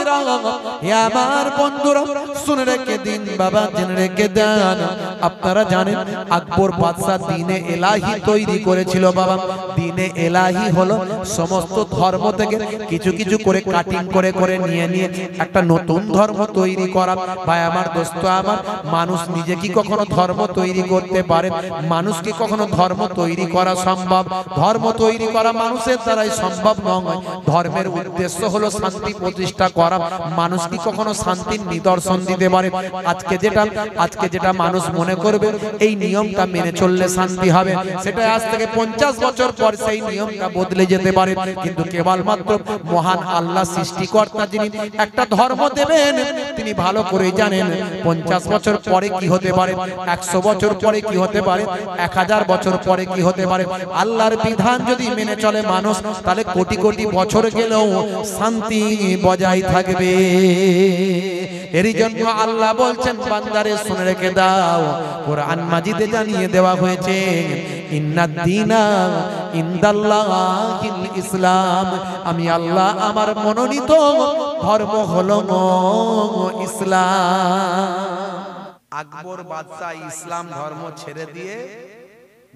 যুবকেরা, হে আমার বন্ধুরা, শুনে রেখে দিন বাবা, জেনে রেখে দেন। আপনারা জানেন আকবর বাদশা দ্বীনে এলাহি তৈরি করেছিল বাবা। দ্বীনে এলাহি হলো সমস্ত ধর্ম থেকে কিছু কিছু করে কাটিং করে করে নিয়ে নিয়ে একটা নতুন ধর্ম তৈরি করা। ভাই আমার, দোস্ত আমার, মানুষ নিজে কি কখনো ধর্ম তৈরি করতে পারে? মানুষ কি কখনো ধর্ম তৈরি করা সম্ভব? ধর্ম তৈরি করা মানুষের দ্বারাই সম্ভব নয়। ধর্মের উদ্দেশ্য হলো শান্তি প্রতিষ্ঠা করা। মানুষ কি কখনো শান্তির নিদর্শন দিতে পারে? আজকে যেটা মানুষ মনে করবে এই নিয়মটা মেনে চললে শান্তি হবে, সেটা আজ থেকে 50 বছর পর সেই নিয়মটা বদলে যেতে পারে। কিন্তু কেবলমাত্র মহান আল্লাহ সৃষ্টিকর্তা যিনি একটা ধর্ম দেবেন তিনি ভালো করে জানেন 50 বছর পরে কি হতে পারে, 100 বছর পরে কি হতে পারে, 1000 বছর পরে কি হতে পারে। আল্লাহর বিধান যদি মেনে চলে মানুষ, তাহলে কোটি কোটি বছর গেলেও শান্তি বজায় থাকবে। এরই জন্য আল্লাহ বলছেন, বান্দারে শুনে রেখে দাও, কোরআন মাজিদে জানিয়ে দেওয়া হয়েছে, ইন্নাদ-দীনা ইনদাল্লাহিল ইসলাম, আমি আল্লাহ আমার মনোনীত ধর্ম হলো ইসলাম। আকবর বাদশা ইসলাম ধর্ম ছেড়ে দিয়ে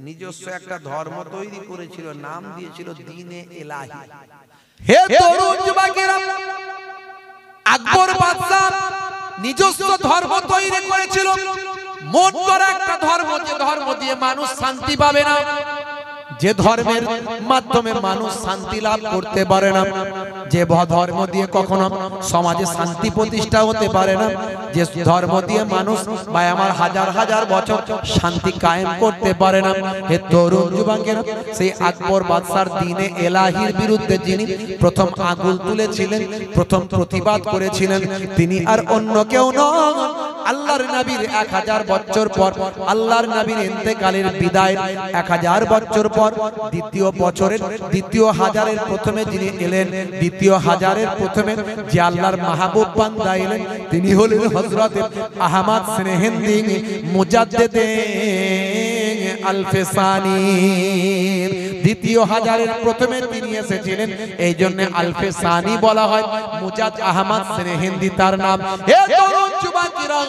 নিজস্ব একটা ধর্ম তৈরি করেছিল, নাম দিয়েছিল দ্বীনে এলাহি। হে তরুণ যুবকেরা, আকবর বাদশা নিজস্ব ধর্ম তৈরি করেছিল, মন করা একটা ধর্ম, যে ধর্ম দিয়ে মানুষ শান্তি পাবে না, যে ধর্মের মাধ্যমে মানুষ শান্তি লাভ করতে পারে না, যে ধর্ম দিয়ে কখনো সমাজে শান্তি প্রতিষ্ঠা হতে পারে না, যে ধর্ম দিয়ে মানুষ ভাই আমার হাজার হাজার বছর শান্তি কায়েম করতে পারে না। হে তরুণ যুবকেরা, সেই আকবর বাদশার দ্বীনে এলাহির বিরুদ্ধে যিনি প্রথম আঙুল তুলেছিলেন, প্রথম প্রতিবাদ করেছিলেন, তিনি আর অন্য কেউ নন, আল্লাহর নবীর 1000 বছর পর, আল্লাহর নবীর ইন্তেকালের বিদায়ের 1000 বছর পর, দ্বিতীয় বছরের দ্বিতীয় হাজারের প্রথমে যিনি এলেন, দ্বিতীয় হাজারের প্রথমে যে আল্লাহর মাহবুব বান্দা এলেন, তিনি হলেন হযরত আহমদ সেনেহেন্দি মুজাদ্দেদে আলফেসানি। দ্বিতীয় হাজারের প্রথমে তিনি এসেছিলেন, এই জন্য আলফেসানি বলা হয়, মুজাদ আহমদ সেনেহেন্দি তার নাম। হে তরুণ যুবকেরা,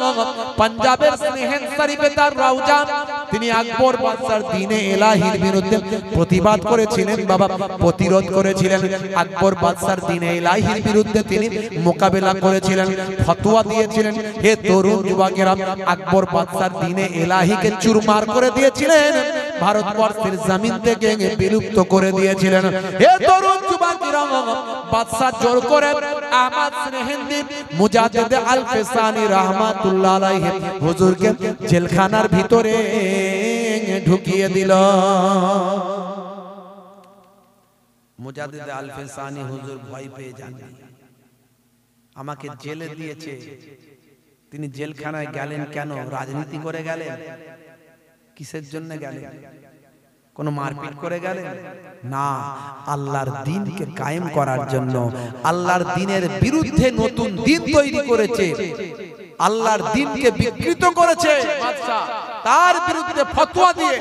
পাঞ্জাবের সেনেহেন্দ শরীফে তার রওজা, তিনি আকবর বাদশার দ্বীনে এলাহির বিরুদ্ধে প্রতিবাদ করেছিলেন বাবা, প্রতিরোধ করেছিলেন। আকবর বাদশার দ্বীনে এলাহির বিরুদ্ধে তিনি মোকাবেলা করেছিলেন, ফতোয়া দিয়েছিলেন। হে তরুণ যুবকেরা, আকবর বাদশার দ্বীনে এলাহিকে চুরমার করে দিয়েছিলেন, ভারতবর্ষের জমিন থেকে বিলুপ্ত করে দিয়েছিলেন। হে তরুণ যুবকেরা, বাদশা জোর করে আহমদ সেনেহেন্দি মুজাদ্দেদ আলফেসানি রাহমাতুল্লাহ আলাইহি হুজুরকে জেলখানার ভিতরে ঢুকিয়ে দিল। মুজাদ্দেদ আলফেসানি হুজুর ভয় পেয়ে যান, আমাকে জেলে দিয়েছে, তিনি জেলখানায় গেলেন কেন? রাজনীতি করে গেলেন? কিসের জন্য গেলেন? কোন মারপিট করে গেলেন? না, আল্লাহর দ্বীনকে কায়েম করার জন্য। আল্লাহর দ্বীনের বিরুদ্ধে নতুন দ্বীন তৈরি করেছে, আল্লাহর দ্বীনকে বিকৃত করেছে বাদশা, তার বিরুদ্ধে ফতোয়া দিয়ে,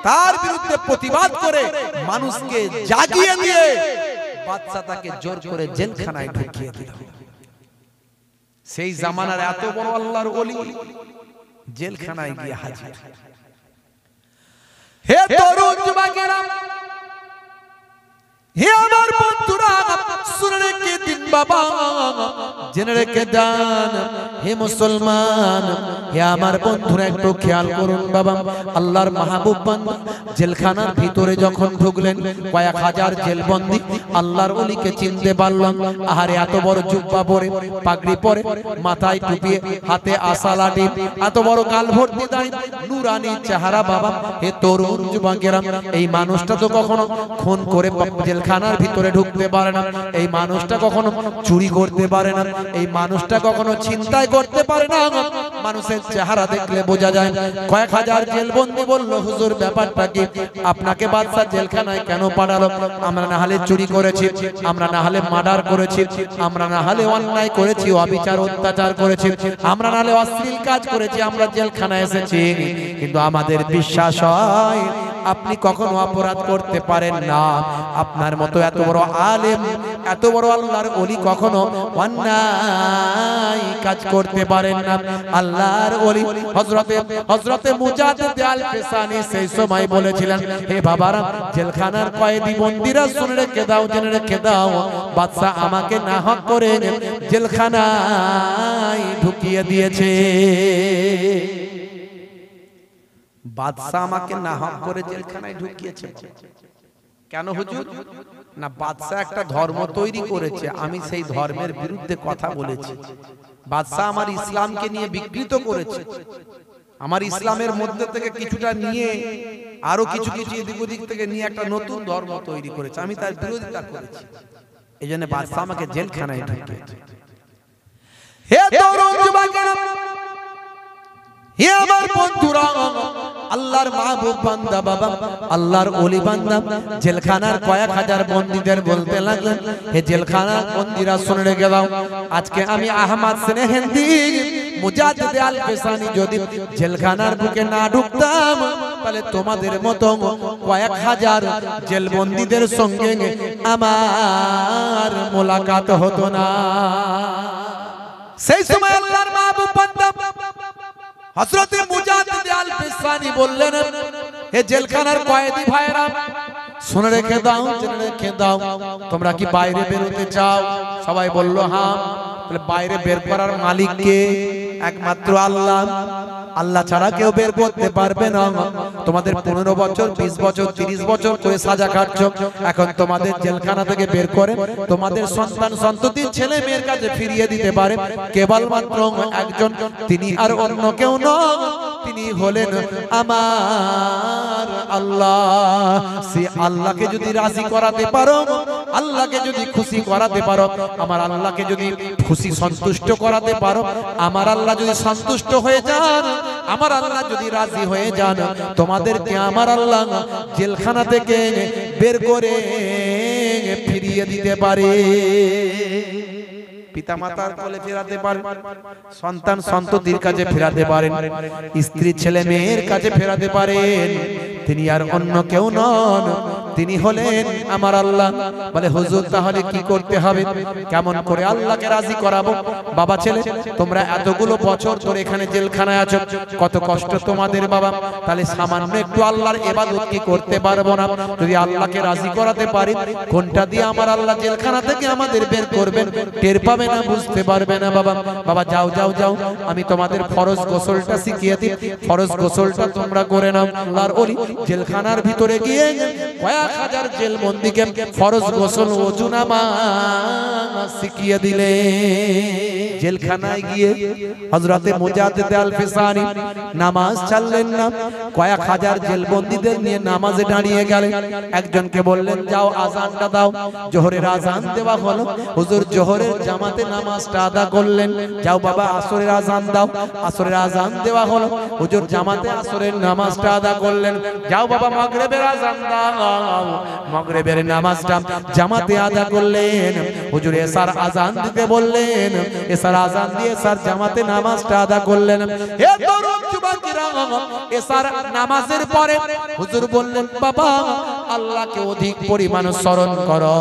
তার বিরুদ্ধে প্রতিবাদ করে, মানুষকে জাগিয়ে দিয়ে বাদশা তাকে জোর করে জেলখানায় ঢুকিয়ে দিল। সেই জামানার এত বড় আল্লাহর ওলি জেলখানায় গিয়ে হাজির। হে তরুণ যুবকেরা, হে আমার বন্ধুরা, শুনে রেখে দিন বাবা, জেনে রেখে দেন। হে মুসলমান, হে আমার বন্ধুরা, একটু খেয়াল করুন বাবা, আল্লাহর মাহবুব বান্দা জেলখানার ভিতরে যখন ঢুকলেন, কয়েক হাজার জেলবন্দি আল্লাহর ওলিকে চিনতে পারলাম। আহারে, এত বড় জুব্বা পরে, পাগড়ি পরে, মাথায় টুপি, হাতে আসা লাঠি, এত বড় গাল ভর্তি দাড়ি, নুরানি চেহারা বাবা। হে তরুণ যুবকেরা, এই মানুষটা তো কখনো খুন করে জেলখানার ভিতরে ঢুকতে পারে না, এই মানুষটা কখনো চুরি করতে পারে না, এই মানুষটা কখনো ছিনতাই করতে পারে না। মানুষের চেহারা দেখলে বোঝা যায়। কয়েক হাজার জেলবন্দি বলল, হুজুর ব্যাপারটা কি? আপনাকে বাদশা জেলখানায় কেন পাঠালো? আমরা না হলে চুরি করেছি, আমরা না হলে মার্ডার করেছি, আমরা না হলে অন্যায় করেছি, অবিচার অত্যাচার করেছি, আমরা না হলে অশ্লীল কাজ করেছি, আমরা জেলখানায় এসেছি, কিন্তু আমাদের বিশ্বাস হয় আপনি কখনো অপরাধ করতে পারেন না। আপনার মতো এত বড় আলেম, এত বড় আল্লাহর ওলি কখনো অন্যায় কাজ করতে পারেন না। আল্লাহর ওলি হযরতে মুজাদ্দিদ আল ফিসানি সেই সময় বলেছিলেন, হে বাবারা, জেলখানার কয়েদি বন্দীরা শুনে রেখে দাও, জেনে রেখে দাও, বাদশা আমাকে নাহক করে জেলখানায় ঢুকিয়ে দিয়েছে। বাদশা আমাকে নাহক করে জেলখানায় ঢুকিয়েছে। কেন হুজুর? না, বাদশা একটা ধর্ম তৈরি করেছে, আমি সেই ধর্মের বিরুদ্ধে কথা বলেছি। বাদশা আমার ইসলামকে নিয়ে বিকৃত করেছে, আমার ইসলামের মধ্যে থেকে কিছুটা নিয়ে আরো কিছু কিছু এদিক ওদিক থেকে নিয়ে একটা নতুন ধর্ম তৈরি করেছে, আমি তার বিরোধিতা করেছি। এই জন্য বাদশা আমাকে জেলখানায় ঢুকিয়েছে। হে তরুণ যুবকেরা, হে আমার বন্ধুরা, আল্লাহর মাহবুব বান্দা বাবা, আল্লাহর ওলি বান্দা জেলখানার কয়েক হাজার বন্দীদের বলতে লাগলেন, হে জেলখানার বন্দীরা শুনে রেখে দাও, আজকে আমি আহমদ স্নেহেন্দি মুজাদ্দিদ আল ফিসানি যদি জেলখানার বুকে না ঢুকতাম, তাহলে তোমাদের মতো কয়েক হাজার জেলবন্দীদের সঙ্গে আমার মোলাকাত হতো না। সেই সময় আল্লাহর মাহবুব বান্দা হযরতে মুজাদ্দিদ আল ফিসানি বললেন, হে জেলখানার কয়েদি ভাইরা, শুনে রেখে দাও, জেনে রেখে দাও, তোমরা কি বাইরে বেরোতে চাও? সবাই বলল হ্যাঁ। তাহলে বাইরে বের করার মালিক কে? একমাত্র আল্লাহ। আল্লাহ ছাড়া কেউ বের করতে পারবে না। তোমাদের 15 বছর, 20 বছর, 30 বছর করে সাজা খাচ্ছ, এখন তোমাদের জেলখানা থেকে বের করে তোমাদের সন্তান সন্ততির ছেলে মেয়ের কাছে ফিরিয়ে দিতে পারে কেবলমাত্র একজন, তিনি আর অন্য কেউ নন, তিনি হলেন আমার আল্লাহ। সে আল্লাহকে যদি রাজি করাতে পারো, আল্লাহকে যদি খুশি করাতে পারো, আমার আল্লাহকে যদি খুশি সন্তুষ্ট করাতে পারো, আমার আল্লাহ যদি সন্তুষ্ট হয়ে যান, আমার আল্লাহ যদি রাজি হয়ে যান, তোমাদেরকে আমার আল্লাহ জেলখানা থেকে বের করে ফিরিয়ে দিতে পারে। পিতা মাতার কোলে ফেরাতে পারেন, সন্তান সন্ততির কাছে ফেরাতে পারেন, স্ত্রী ছেলে মেয়ের কাছে ফেরাতে পারেন, তিনি আর অন্য কেউ নন, তিনি হলেন আমার আল্লাহ। বলে হুজুর, তাহলে কি করতে হবে? কেমন করে আল্লাহকে রাজি করাবো? বাবা ছেলে, তোমরা এতগুলো বছর ধরে এখানে জেলখানায় আছো, কত কষ্ট তোমাদের বাবা, তাহলে সামান্য একটু আল্লাহর ইবাদত কি করতে পারবো না? যদি আল্লাহকে রাজি করাতে পারি, কোনটা দিয়ে আমার আল্লাহ জেলখানা থেকে আমাদের বের করবেন টের পাবে না, বুঝতে পারবে না। বাবা বাবা যাও যাও যাও, আমি তোমাদের ফরজ গোসলটা শিখিয়ে দিই, ফরজ গোসলটা তোমরা করে নাও। আল্লাহর ওলি জেলখানার ভিতরে গিয়ে কয়েক হাজার জেলবন্দীকে ফরজ গোসল ওযু নামাজ শিখিয়ে দিলে। জেলখানায় গিয়ে হযরতে মুজাদ্দিদ আল ফিসানি নামাজ ছাড়লেন না, কয়েক হাজার জেলবন্দীদের নিয়ে নামাজে দাঁড়িয়ে গেলেন। একজনকে বললেন, যাও আযানটা দাও। জোহরের আযান দেওয়া হলো, হুজুর জোহরের জামাতে নামাজটা আদা করলেন। যাও বাবা আসরের আযান দাও। আসরের আযান দেওয়া হলো, হুজুর জামাতে আসরের নামাজটা আদা করলেন। যাও বাবা মাগরিবের আযান দাও। মাগরিবের নামাজটা জামাতে আদা করলেন। হুজুর এশার আযান দিতে বললেন, এশার আযান দিয়ে এশার জামাতে নামাজটা আদা করলেন। হে তরুণ যুবকেরা, এশার নামাজের পরে হুজুর বললেন, বাবা আল্লাহকে অধিক পরিমাণে স্মরণ করো,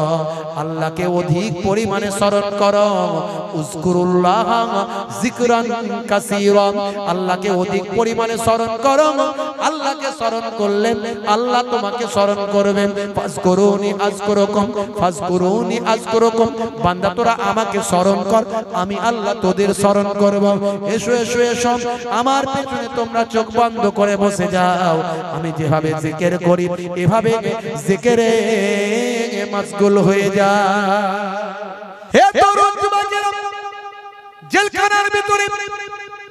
আল্লাহকে অধিক পরিমাণে স্মরণ করো। উযকুরুল্লাহ যিকরান কাসীরা, আল্লাহকে অধিক পরিমাণে স্মরণ করো। আল্লাহকে স্মরণ করলে আল্লাহ তোমাকে স্মরণ করবেন। ফাজকুরুনি আযকুরুকুম, ফাজকুরুনি আযকুরুকুম। বান্দা তোরা আমাকে স্মরণ কর, আমি আল্লাহ তোদের স্মরণ করব। এসো এসো এসো, আমার পেছনে তোমরা চোখ বন্ধ করে বসে যাও। আমি যেভাবে জিকির করি এভাবে জিকিরে মাশগুল হয়ে যা। হে তরুণ যুবকেরা, জেলখানার ভিতরে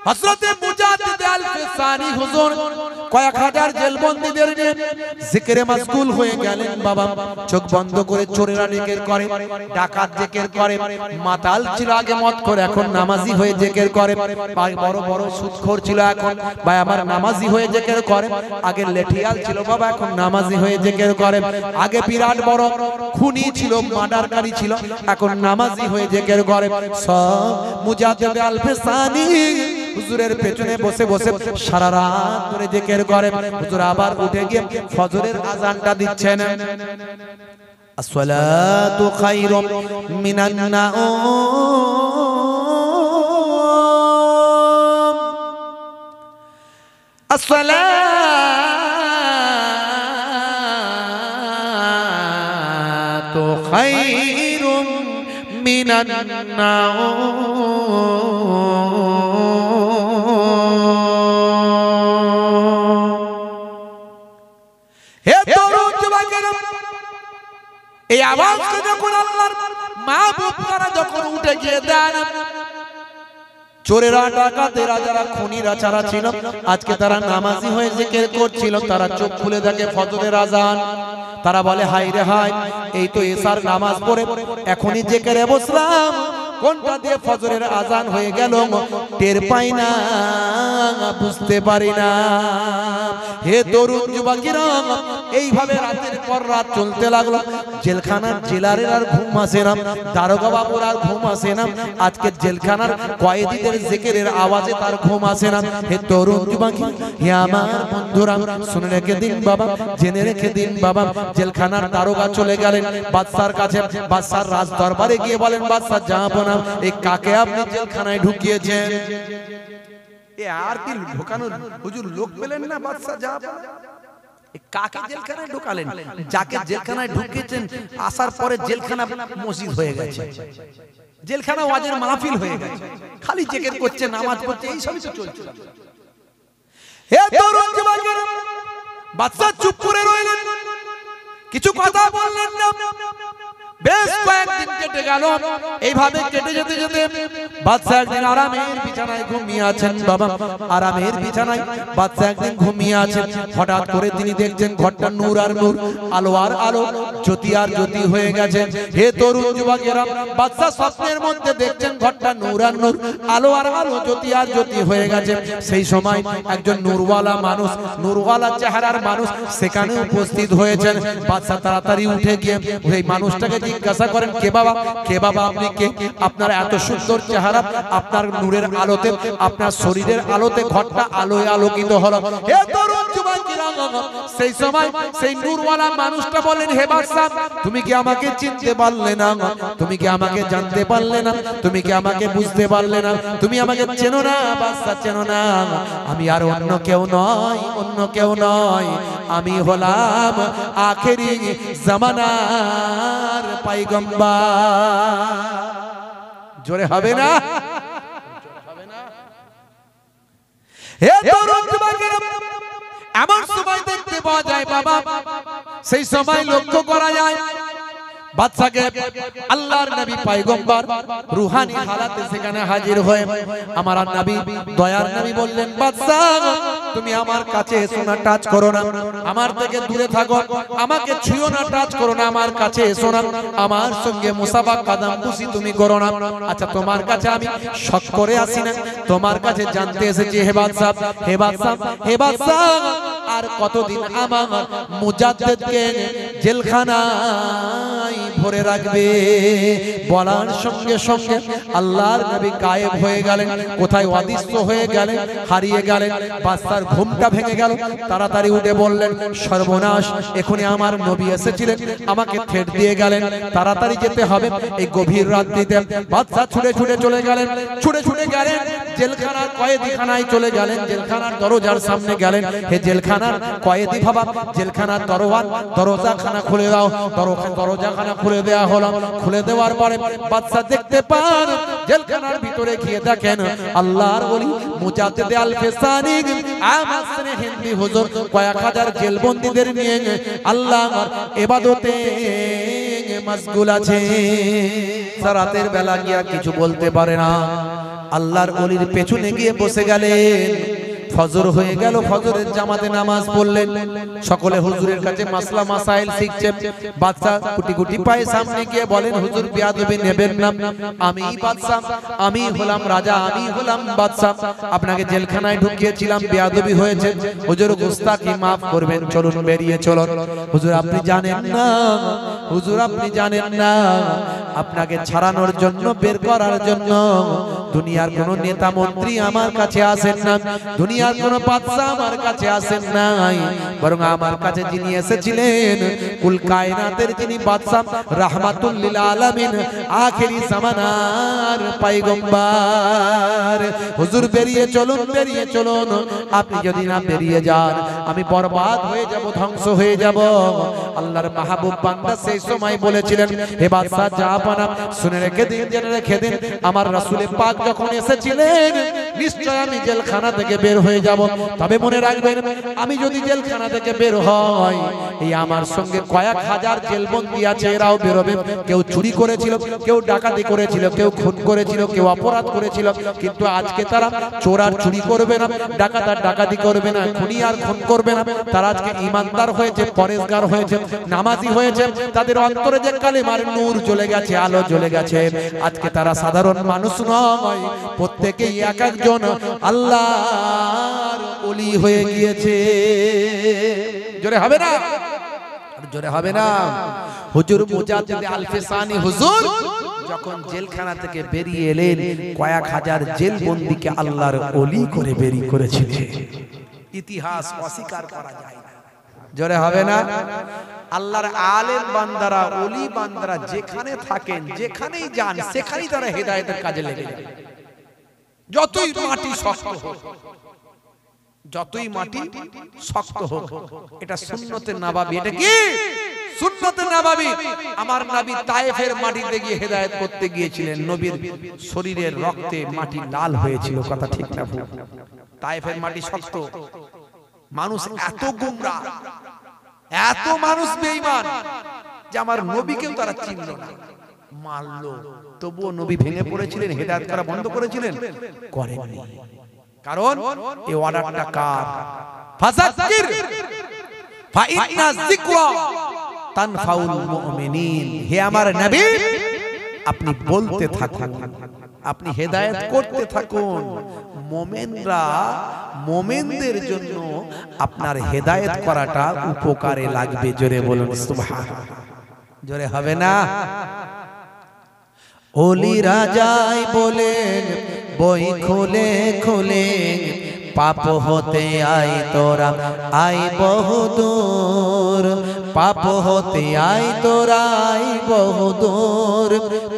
হযরতে মুজাদ্দিদ আল ফিসানি হুজুর কয়েক হাজার জেলবন্দীদের নিয়ে জিকিরে মাশগুল হয়ে গেলেন। বাবা চোখ বন্ধ করে চোরেরা জিকির করে, ডাকাত জিকির করে, মাতাল ছিল আগে মদ করে, এখন নামাজি হয়ে জিকির করে। বড় বড় সুদখোর ছিল, এখন ভাই আমার নামাজি হয়ে জিকির করে। আগে লেঠিয়াল ছিল বাবা, এখন নামাজি হয়ে জিকির করে। আগে বিরাট বড় খুনি ছিল, মার্ডারকারী ছিল, এখন নামাজি হয়ে জিকির করে। সব মুজাদ্দিদ আল ফিসানি হুজুরের পেছনে বসে বসে সারা রাত ধরে জিকির করেন। হুজুর আবার উঠে গিয়ে ফজরের আযানটা দিচ্ছেন। আসসালাতু খায়রুম মিনান নাওম, আসসালাতু খায়রুম মিনান নাওম। হে তরুণ যুবকেরা, এই আওয়াজটা যখন আল্লাহর মাহবুবরা যখন উঠে গিয়ে দেন, চোরেরা ডাকাতেরা যারা খুনিরা যারা ছিল আজকে তারা নামাজি হয়ে জিকির করছিল, তারা চোখ খুলে দেখে ফজরের আযান। তারা বলে হায় রে হায়, এই তো এশার নামাজ পড়ে এখনই জিকিরে বসলাম, কোনটা দিয়ে ফজরের আযান হয়ে গেল টের পাই না, বুঝতে পারি না। হে তরুণ যুবকেরা, এইভাবে রাতের পর রাত চলতে লাগলো। জেলখানার জেলারের আর ঘুম আসে না, দারোগা বাবুর আর ঘুম আসে না, আজকে জেলখানার কয়েদিদের জিকিরের আওয়াজে তার ঘুম আসে না। হে তরুণ যুবক, হে আমার বন্ধুরা, শুনে রেখে দিন বাবা, জেনে রেখে দিন বাবা, জেলখানার দারোগা চলে গেলেন বাদশার কাছে। বাদশার রাজ দরবারে গিয়ে বলেন, বাদশা জাহাপনা, এই কাকে আপনি জেলখানায় ঢুকিয়েছেন? এ আর কি ঢোকানো হুজুর লোক পেলেন না বাদশা জাহাপনা? কাকে জেলখানায় ঢোকালেন? যাকে জেলখানায় ঢুকিয়েছেন আসার পরে জেলখানা মসজিদ হয়ে গেছে, জেলখানা ওয়াজের মাহফিল হয়ে গেছে, খালি জিকির করছে, নামাজ পড়ছে, এই সবই তো চলছে। হে তরুণ যুবকেরা, বাদশা চুপ করে রইলেন, কিছু কথা বললেন না। বেশ কয়েকদিন কেটে গেল। এইভাবে কেটে যেতে যেতে বাদশা একদিন আরামের বিছানায় ঘুমিয়ে আছেন। বাবা, আরামের বিছানায় বাদশা একদিন ঘুমিয়ে আছেন। হঠাৎ করে তিনি দেখছেন ঘরটা নূর আর নূর, আলো আর আলো, জ্যোতি আর জ্যোতি হয়ে গেছে। হে তরুণ যুবকেরা, বাদশা স্বপ্নের মধ্যে দেখছেন ঘরটা নূর আর নূর, আলো আর আলো, জ্যোতি আর জ্যোতি হয়ে গেছে। সেই সময় একজন নূরওয়ালা মানুষ, নূরওয়ালা চেহারার মানুষ সেখানে উপস্থিত হয়েছেন। বাদশা তাড়াতাড়ি উঠে গিয়ে ওই মানুষটাকে জিজ্ঞাসা করেন, কে বাবা, কে বাবা আপনি কে? আপনার এত সুন্দর চেহারা, আপনার নূরের আলোতে, আপনার শরীরের আলোতে ঘরটা আলোয় আলোকিত হলো। হে তরুণ যুবকেরা, সেই সময় সেই নূরওয়ালা মানুষটা বলেন, হে বাদশা, তুমি কি আমাকে চিনতে পারলে না? তুমি কি আমাকে জানতে পারলে না? তুমি কি আমাকে বুঝতে পারলে না? তুমি আমাকে চেনো না বাদশা, চেনো না? আমি আর অন্য কেউ নয়, অন্য কেউ নয়, আমি হলাম আখেরি জামানার পয়গম্বর। জোরে হবে না? হে তরুণ যুবকেরা, এমন সময় দেখতে পাওয়া যায় বাবা, সেই সময় লক্ষ্য করা যায় বাদশাকে আল্লাহর নবী পয়গম্বর রূহানি হালাতে সেখানে হাজির হয়ে আমার নবী, দয়ার নবী বললেন, বাদশা তুমি আমার কাছে এসো না, টাচ করো না, আমার থেকে দূরে থাকো, আমাকে ছুঁয়ো না, টাচ করো না, আমার কাছে এসো না, আমার সঙ্গে মুসাফা কাদাম বুসি তুমি করো না। আচ্ছা, তোমার কাছে আমি শক করে আসি না, তোমার কাছে জানতে এসেছি হে বাদশা, হে বাদশা, হে বাদশা, আর কতদিন আমার মুজাদ্দেদকে জেলখানায় ভরে রাখবে? বলার সঙ্গে সঙ্গে আল্লাহর নবী গায়েব হয়ে গেলেন, কোথায় অদৃশ্য হয়ে গেলেন, হারিয়ে গেলেন। বাদশার ঘুমটা ভেঙে গেল, তাড়াতাড়ি উঠে বললেন, সর্বনাশ, এখনই আমার নবী এসেছিলেন, আমাকে থ্রেট দিয়ে গেলেন, তাড়াতাড়ি যেতে হবে এই গভীর রাত্রিতে। বাদশা ছুটে ছুটে চলে গেলেন, ছুটে ছুটে গেলেন জেলখানার কয়েদিখানায় চলে গেলেন, জেলখানার দরজার সামনে গেলেন, হে জেলখানার কয়েদি বাবা, জেলখানার দরওয়ান, দরজাখানা খুলে দাও। দরজাখানা খুলে দেওয়া হলো। খুলে দেওয়ার পরে বাদশা দেখতে পান জেলখানার ভিতরে গিয়ে দেখেন আল্লাহর ওলি মুজাদ্দেদ আল ফেসানি আমাসনে হিন্দি হুজুর কয়েক হাজার জেলবন্দীদের নিয়ে আল্লাহর ইবাদতে মশগুল আছে। রাতের বেলা গিয়া কিছু বলতে পারে না, আল্লাহর ওলির পেছনে গিয়ে বসে গেলেন। ফজর হয়ে গেল, ফজরের জামাতে নামাজ পড়লেন, সকলে হুজুরের কাছে মাসলা মাসাইল শিখছেন। বাদশা কুটি কুটি পায়ে সামনে গিয়ে বলেন, হুজুর বেয়াদবি নেবেন না, আমি বাদশা, আমি হলাম রাজা, আমি হলাম বাদশা, আপনাকে জেলখানায় ঢুকিয়েছিলাম, বেয়াদবি হয়েছে, হুজুর গুস্তাখি মাফ করবেন, চলুন বেরিয়ে চলুন। হুজুর আপনি জানেন না, হুজুর আপনি জানেন না, আপনাকে ছাড়ানোর জন্য, বের করার জন্য দুনিয়ার কোন নেতা মন্ত্রী আমার কাছে আসেন না, দুনিয়ার কোন বাদশা আমার কাছে আসেন নাই, বরং আমার কাছে যিনি এসেছিলেন কুল কায়নাতের যিনি বাদশা রাহমাতুল লিল আলামিন আখেরি জামানার পয়গম্বর। হুজুর বেরিয়ে চলুন, আপনি যদি না বেরিয়ে যান আমি বরবাদ হয়ে যাব, ধ্বংস হয়ে যাব। আল্লাহর মাহবুব বান্দা সেই সময় বলেছিলেন, হে বাদশা জাহাপানা শুনে রেখে দিন, জেনে রেখে দিন, আমার রাসূল পাক যখন এসেছিলেন নিশ্চয় আমি জেলখানা থেকে বের হয়ে যাব। তবে মনে রাখবেন, আমি যদি জেলখানা থেকে বের হই, এই আমার সঙ্গে কয়েক হাজার জেলবন্দি আছে, এরাও বেরোবে। কেউ চুরি করেছিল, কেউ ডাকাতি করেছিল, কেউ খুন করেছিল, কেউ অপরাধ করেছিল, কিন্তু আজকে তারা চোর আর চুরি করবে না, ডাকাত আর ডাকাতি করবে না, খুনি আর খুন করবে না। তারা আজকে ঈমানদার হয়েছে, পরেজগার হয়েছে, নামাজি হয়েছে। তাদের অন্তরে যে কালেমার নূর জ্বলে গেছে, আলো জ্বলে গেছে। আজকে তারা সাধারণ মানুষ নয়, প্রত্যেকেই এক একজন আল্লাহর ওলি হয়ে গিয়েছে। জোরে হবে না? জোরে হবে না? হুজুর মুজাদ্দিদ আল-ফিসানি হুজুর যখন জেলখানা থেকে বেরিয়ে এলেন, কয়েক হাজার জেলবন্দীকে আল্লাহর ওলি করে বেরিয়ে করেছিলেন। ইতিহাস অস্বীকার করা যায় না। জোরে হবে না? আল্লাহর আলেম বান্দারা, ওলি বান্দারা যেখানে থাকেন, যেখানেই যান, সেখানেই তারা হেদায়েতের কাজে লেগে যায়। যতই মাটি শক্ত হোক, যতই মাটি শক্ত হোক, এটা সুন্নতে নববী। এটা কি সুন্নতে নববী? আমার নবী তায়েফের মাটিতে গিয়ে হেদায়েত করতে গিয়েছিলেন, নবীর শরীরের রক্তে মাটি লাল হয়েছিল। কথা ঠিক না ভুল? তায়েফের মাটি শক্ত, মানুষ এত গোমরা, এত মানুষ বেঈমান যে আমার নবীকেও তারা চিনল না, মারলো। তবুও নবী ভেঙে পড়েছিলেন, হেদায়েত করা বন্ধ করেছিলেন? করেননি। কারণ এই অর্ডারটা কার? ফাযাক্কির ফাইন্না যিকরা তানফাউল মুমিনিন। হে আমার নবী, আপনি বলতে থাকুন, আপনি হেদায়েত করতে থাকুন। মুমিনরা, মুমিনদের জন্য আপনার হেদায়েত করাটা উপকারে লাগবে। জোরে বলুন সুবহানাল্লাহ। জোরে হবে না? ওলি রাজাই বলেন বই খুলে খুলে, পাপ হতে আই তোরা আই বহুদূর, পাপ হতে আই তোরা আই বহুদূর,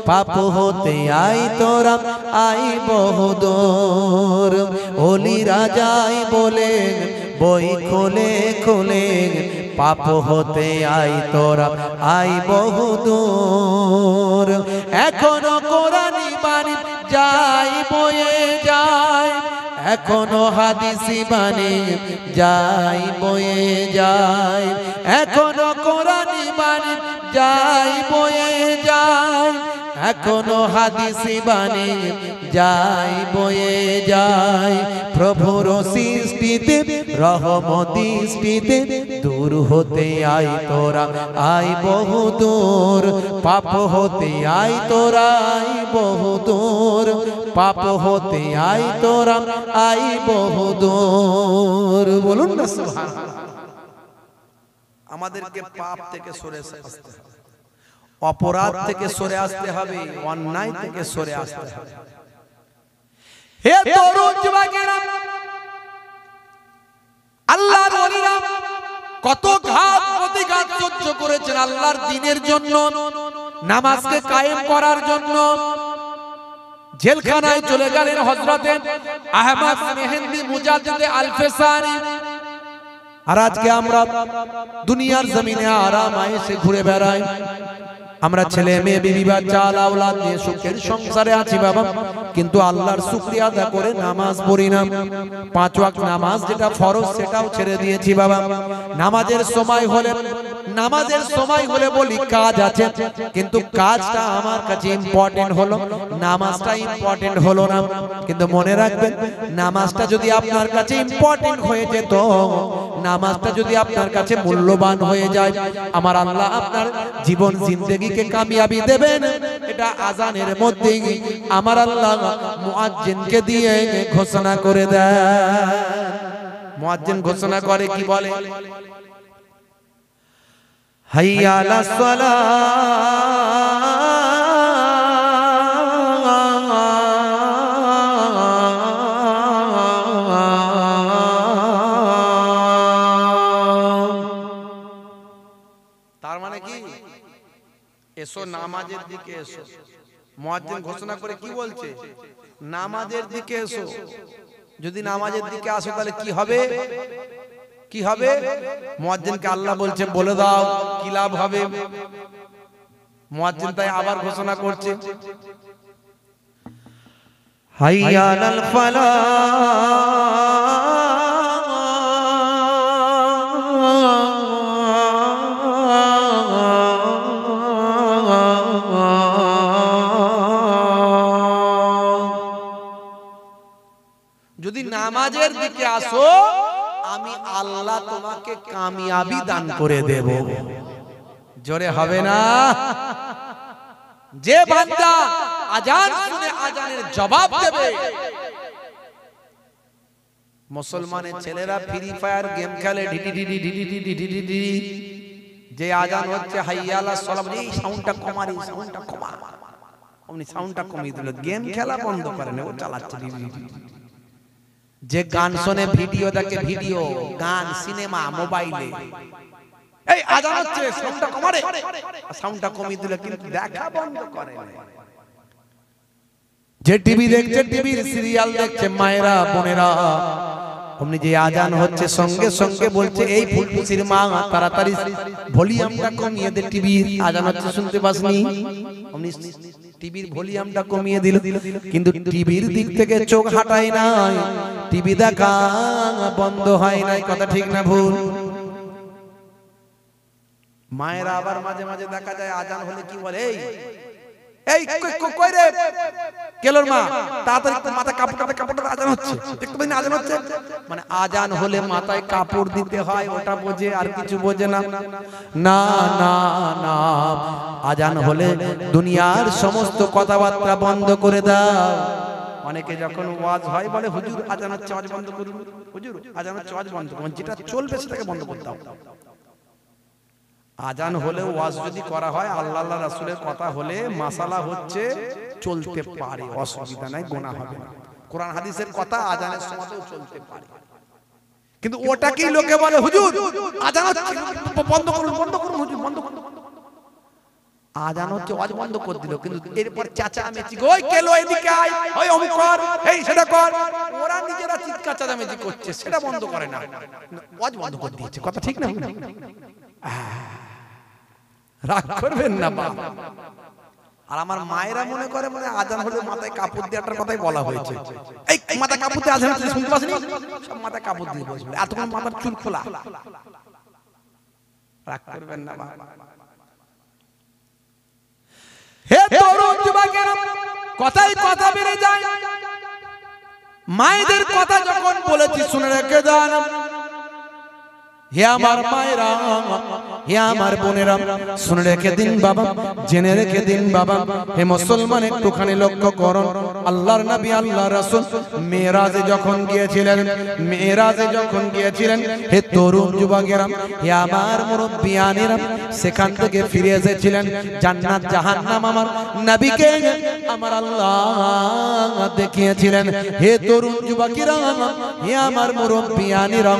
পাপ হতে আই তোরা আই বহুদূর। ওলি রাজাই বলেন বই খুলে খুলে, পাপ হতে আই তোরা আই বহুদূর। এখনো কোরআনি বাণী যাই বয়ে যায়, এখনো হাদিসি বাণী যাই বয়ে যায়, এখনো কোরআনি বাণী যাই বয়ে যায়, এখনো হাদিসি বাণী যাই বয়ে যায়। প্রভুর সৃষ্টিতে রহমত দৃষ্টিতে দূর হতে আই তোরা আই বহুদূর, পাপ হতে আই তোরা আই বহুদূর, পাপ হতে আই তোরা আই বহুদূর। বলুন না সুবহানাল্লাহ। আমাদেরকে পাপ থেকে সরে আসতে হবে, অপরাধ থেকে সরে আসতে হবে, অন্যায় থেকে সরে আসতে হবে। হে তরুণ যুবকেরা, আল্লাহর ওলিরা কত ঘাত প্রতিঘাত সহ্য করেছেন আল্লাহর দ্বীনের জন্য, নামাজকে কায়েম করার জন্য। জেলখানায় চলে গেলেন হযরতে আহমদ মেহেন্দি মুজাদ্দিদ আল-ফিসানি। আর আজকে আমরা দুনিয়ার জমিনে আরাম আয়েশে ঘুরে বেড়াই, আমরা ছেলে মেয়ে বিবি বাচ্চা আওলাদ নিয়ে সুখের সংসারে আছি বাবা, কিন্তু আল্লাহর শুকরিয়া আদা করে নামাজ পড়ি না। 5 ওয়াক্ত নামাজ যেটা ফরজ সেটাও ছেড়ে দিয়েছি বাবা। নামাজের সময় হলে বলি কাজ আছে, কিন্তু কাজটা আমার কাছে ইম্পর্টেন্ট হলো, নামাজটা ইম্পর্টেন্ট হলো না। কিন্তু মনে রাখবেন, নামাজটা যদি আপনার কাছে ইম্পর্টেন্ট হয়ে যেত, নামাজটা যদি আপনার কাছে মূল্যবান হয়ে যায়, আমার আল্লাহ আপনার জীবন জিন্দেগিকে কামিয়াবি দেবেন। এটা আজানের মধ্যেই আমার আল্লাহ মুয়াজ্জিনকে দিয়ে ঘোষণা করে দেয়। মুয়াজ্জিন ঘোষণা করে, কি বলে? হাইয়া আলাস সালাহ নামাজের দিকে এসো। মুয়াজ্জিন ঘোষণা করে কি বলছে? নামাজের দিকে এসো। যদি নামাজের দিকে আসো তাহলে কি হবে? কি হবে? মুয়াজ্জিনকে আল্লাহ বলছে বলে দাও কি লাভ হবে। মুয়াজ্জিন তাই আবার ঘোষণা করছে, হাইয়া আলাল ফালাহ, যদি নামাজের দিকে আসো আমি আল্লাহ তোমাকে কামিয়াবি দান করে দেব। জোরে হবে না? যে বান্দা আজান শুনে আজানের জবাব দেবে। মুসলমানের ছেলেরা ফ্রি ফায়ার গেম খেলে, যে আজান হচ্ছে হাইয়া আলাস সালাহ, এই সাউন্ডটা কমা, এই সাউন্ডটা কমা, অমনি সাউন্ডটা কমিয়ে দিল, গেম খেলা বন্ধ করে না, ও চালাচ্ছে। যে গান শুনে, ভিডিও দেখে, ভিডিও গান সিনেমা মোবাইলে, এই আজান হচ্ছে সাউন্ডটা কমা রে, সাউন্ডটা কমিয়ে দিল, কিন্তু দেখা বন্ধ করে না। যে টিভি দেখছে, টিভির সিরিয়াল দেখছে, মায়েরা বোনেরা, অমনি যে আজান হচ্ছে সঙ্গে সঙ্গে বলছে এই ফুলপুসির মা তাড়াতাড়ি ভলিউমটা কমিয়ে দে, টিভির আজান হচ্ছে শুনতে পাসনি, অমনি টিভির ভলিউমটা কমিয়ে দিল। কিন্তু টিভির দিক থেকে চোখ হাটাই নাই, টিভি দেখা বন্ধ হয় নাই। কথা ঠিক না ভুল? মায়েরা আবার মাঝে মাঝে দেখা যায় আজান হলে কি বলে, এই কই রে কেলোর মা, তাড়াতাড়ি মাথায় কাপড়, কাপড়টা আজান হচ্ছে, দেখতে পাই না আজান হচ্ছে। মানে আজান হলে মাথায় কাপড় দিতে হয়, ওটা বোঝে, আর কিছু বোঝে না। না না না, আজান হলে দুনিয়ার সমস্ত কথাবার্তা বন্ধ করে দাও। অনেকে যখন ওয়াজ হয় বলে হুজুর আজান হচ্ছে, ওয়াজ বন্ধ করুন, হুজুর আজান হচ্ছে, ওয়াজ বন্ধ করুন। যেটা চলবে সেটাকে বন্ধ করতে হবে। আজান হলে ওয়াজ যদি করা হয়, আল্লাহ আল্লাহ রাসূলের কথা হলে মাসালা হচ্ছে চলতে পারে, অসুবিধা নাই, গুনাহ হবে না। কোরআন হাদিসের কথা আজানের সময়তেও চলতে পারে। কিন্তু ওটাকেই লোকে বলে হুজুর আজান হচ্ছে, বন্ধ করুন, বন্ধ করুন হুজুর, বন্ধ করুন। আজান হচ্ছে, ওয়াজ বন্ধ করে দিল, কিন্তু এরপর চেঁচামেচি, ওই কেলো এদিকে আয়, ওই অমুক কর, এই সেটা কর, ওরা নিজেরা চিৎকার চেঁচামেচি করছে, সেটা বন্ধ করে না, ওয়াজ বন্ধ করে দিয়েছে। কথা ঠিক না? রাগ করবেন না বাপ। আর আমার মায়েরা মনে করে মানে আজান হলে মাথায় কাপড় দেওয়াটার কথাই বলা হয়েছে। এই মাথায় কাপড় দিয়ে আজান হচ্ছে শুনতে পাসনি, সব মাথায় কাপড় দিয়ে বসবে, এতক্ষণ মাথার চুল খোলা। রাগ করবেন না বাপ। হে তরুণ যুবকেরা, কথাই কথা বেড়ে যায়। মায়েদের কথা যখন বলেছি শুনে রেখে যান। হে আমার মায়েরা, হে আমার বোনেরা, শুনে রেখে দিন বাবা, জেনে রেখে দিন বাবা। হে মুসলমান, একটুখানি লক্ষ্য করুন। আল্লাহর নবী আল্লাহ রাসূল মেরাজে যখন গিয়েছিলেন, মেরাজে যখন গিয়েছিলেন, হে তরুণ যুবকেরা, হে আমার মুরব্বিয়ানেরা, সেখান থেকে ফিরে এসেছিলেন। জান্নাত জাহান্নাম আমার নবীকে আমার আল্লাহ দেখিয়েছিলেন। হে তরুণ যুবকেরা, হে আমার মুরব্বিয়ানেরা,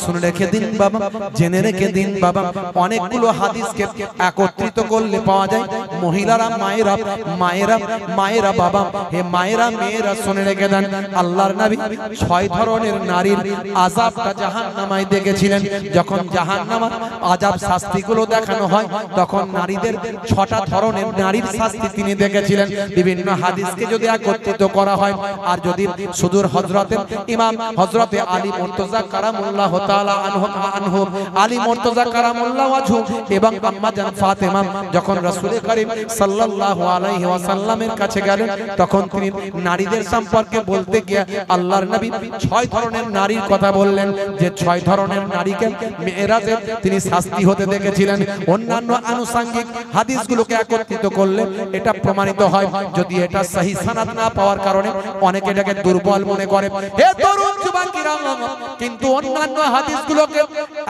শুনে রেখে দিন বাবা, জেনে রেখে দিন বাবা। অনেকগুলো হাদিসকে একত্রিত করলে পাওয়া যায় মহিলারা, মায়েরা, মায়েরা, মায়েরা বাবা, হে মায়েরা, মেয়েরা, শুনে রেখে দেন। আল্লাহর নবী 6 ধরনের নারীর আযাবটা জাহান্নামায় দেখেছিলেন। যখন জাহান্নামার আযাব শাস্তিগুলো দেখানো হয়, তখন নারীদের 6টা ধরনের নারীর শাস্তি তিনি দেখেছিলেন। বিভিন্ন হাদিসকে যদি একত্রিত করা হয়, আর যদি সুদূর হযরতে ইমাম হযরতে আলী মুর্তজা কারামুল্লাহ তাআলা আনহু, আলী মুর্তজা কারামুল্লাহ ওয়াজহু এবং আম্মা জান ফাতেমা যখন রাসূল করিম সাল্লাল্লাহু আলাইহি ওয়াসাল্লামের কাছে গেলেন, তখন তিনি নারীদের সম্পর্কে বলতে গিয়ে আল্লাহর নবী 6 ধরনের নারীর কথা বললেন, যে 6 ধরনের নারীকে মেরাজে তিনি শাস্তি হতে দেখেছিলেন। অন্যান্য আনুষঙ্গিক হাদিসগুলোকে একত্রিত করলে এটা প্রমাণিত হয়। যদি এটা সহিহ সনদ না পাওয়ার কারণে অনেকে এটাকে দুর্বল মনে করে। হে তরুণ যুবকেরা, কিন্তু অন্যান্য হাদিসগুলোকে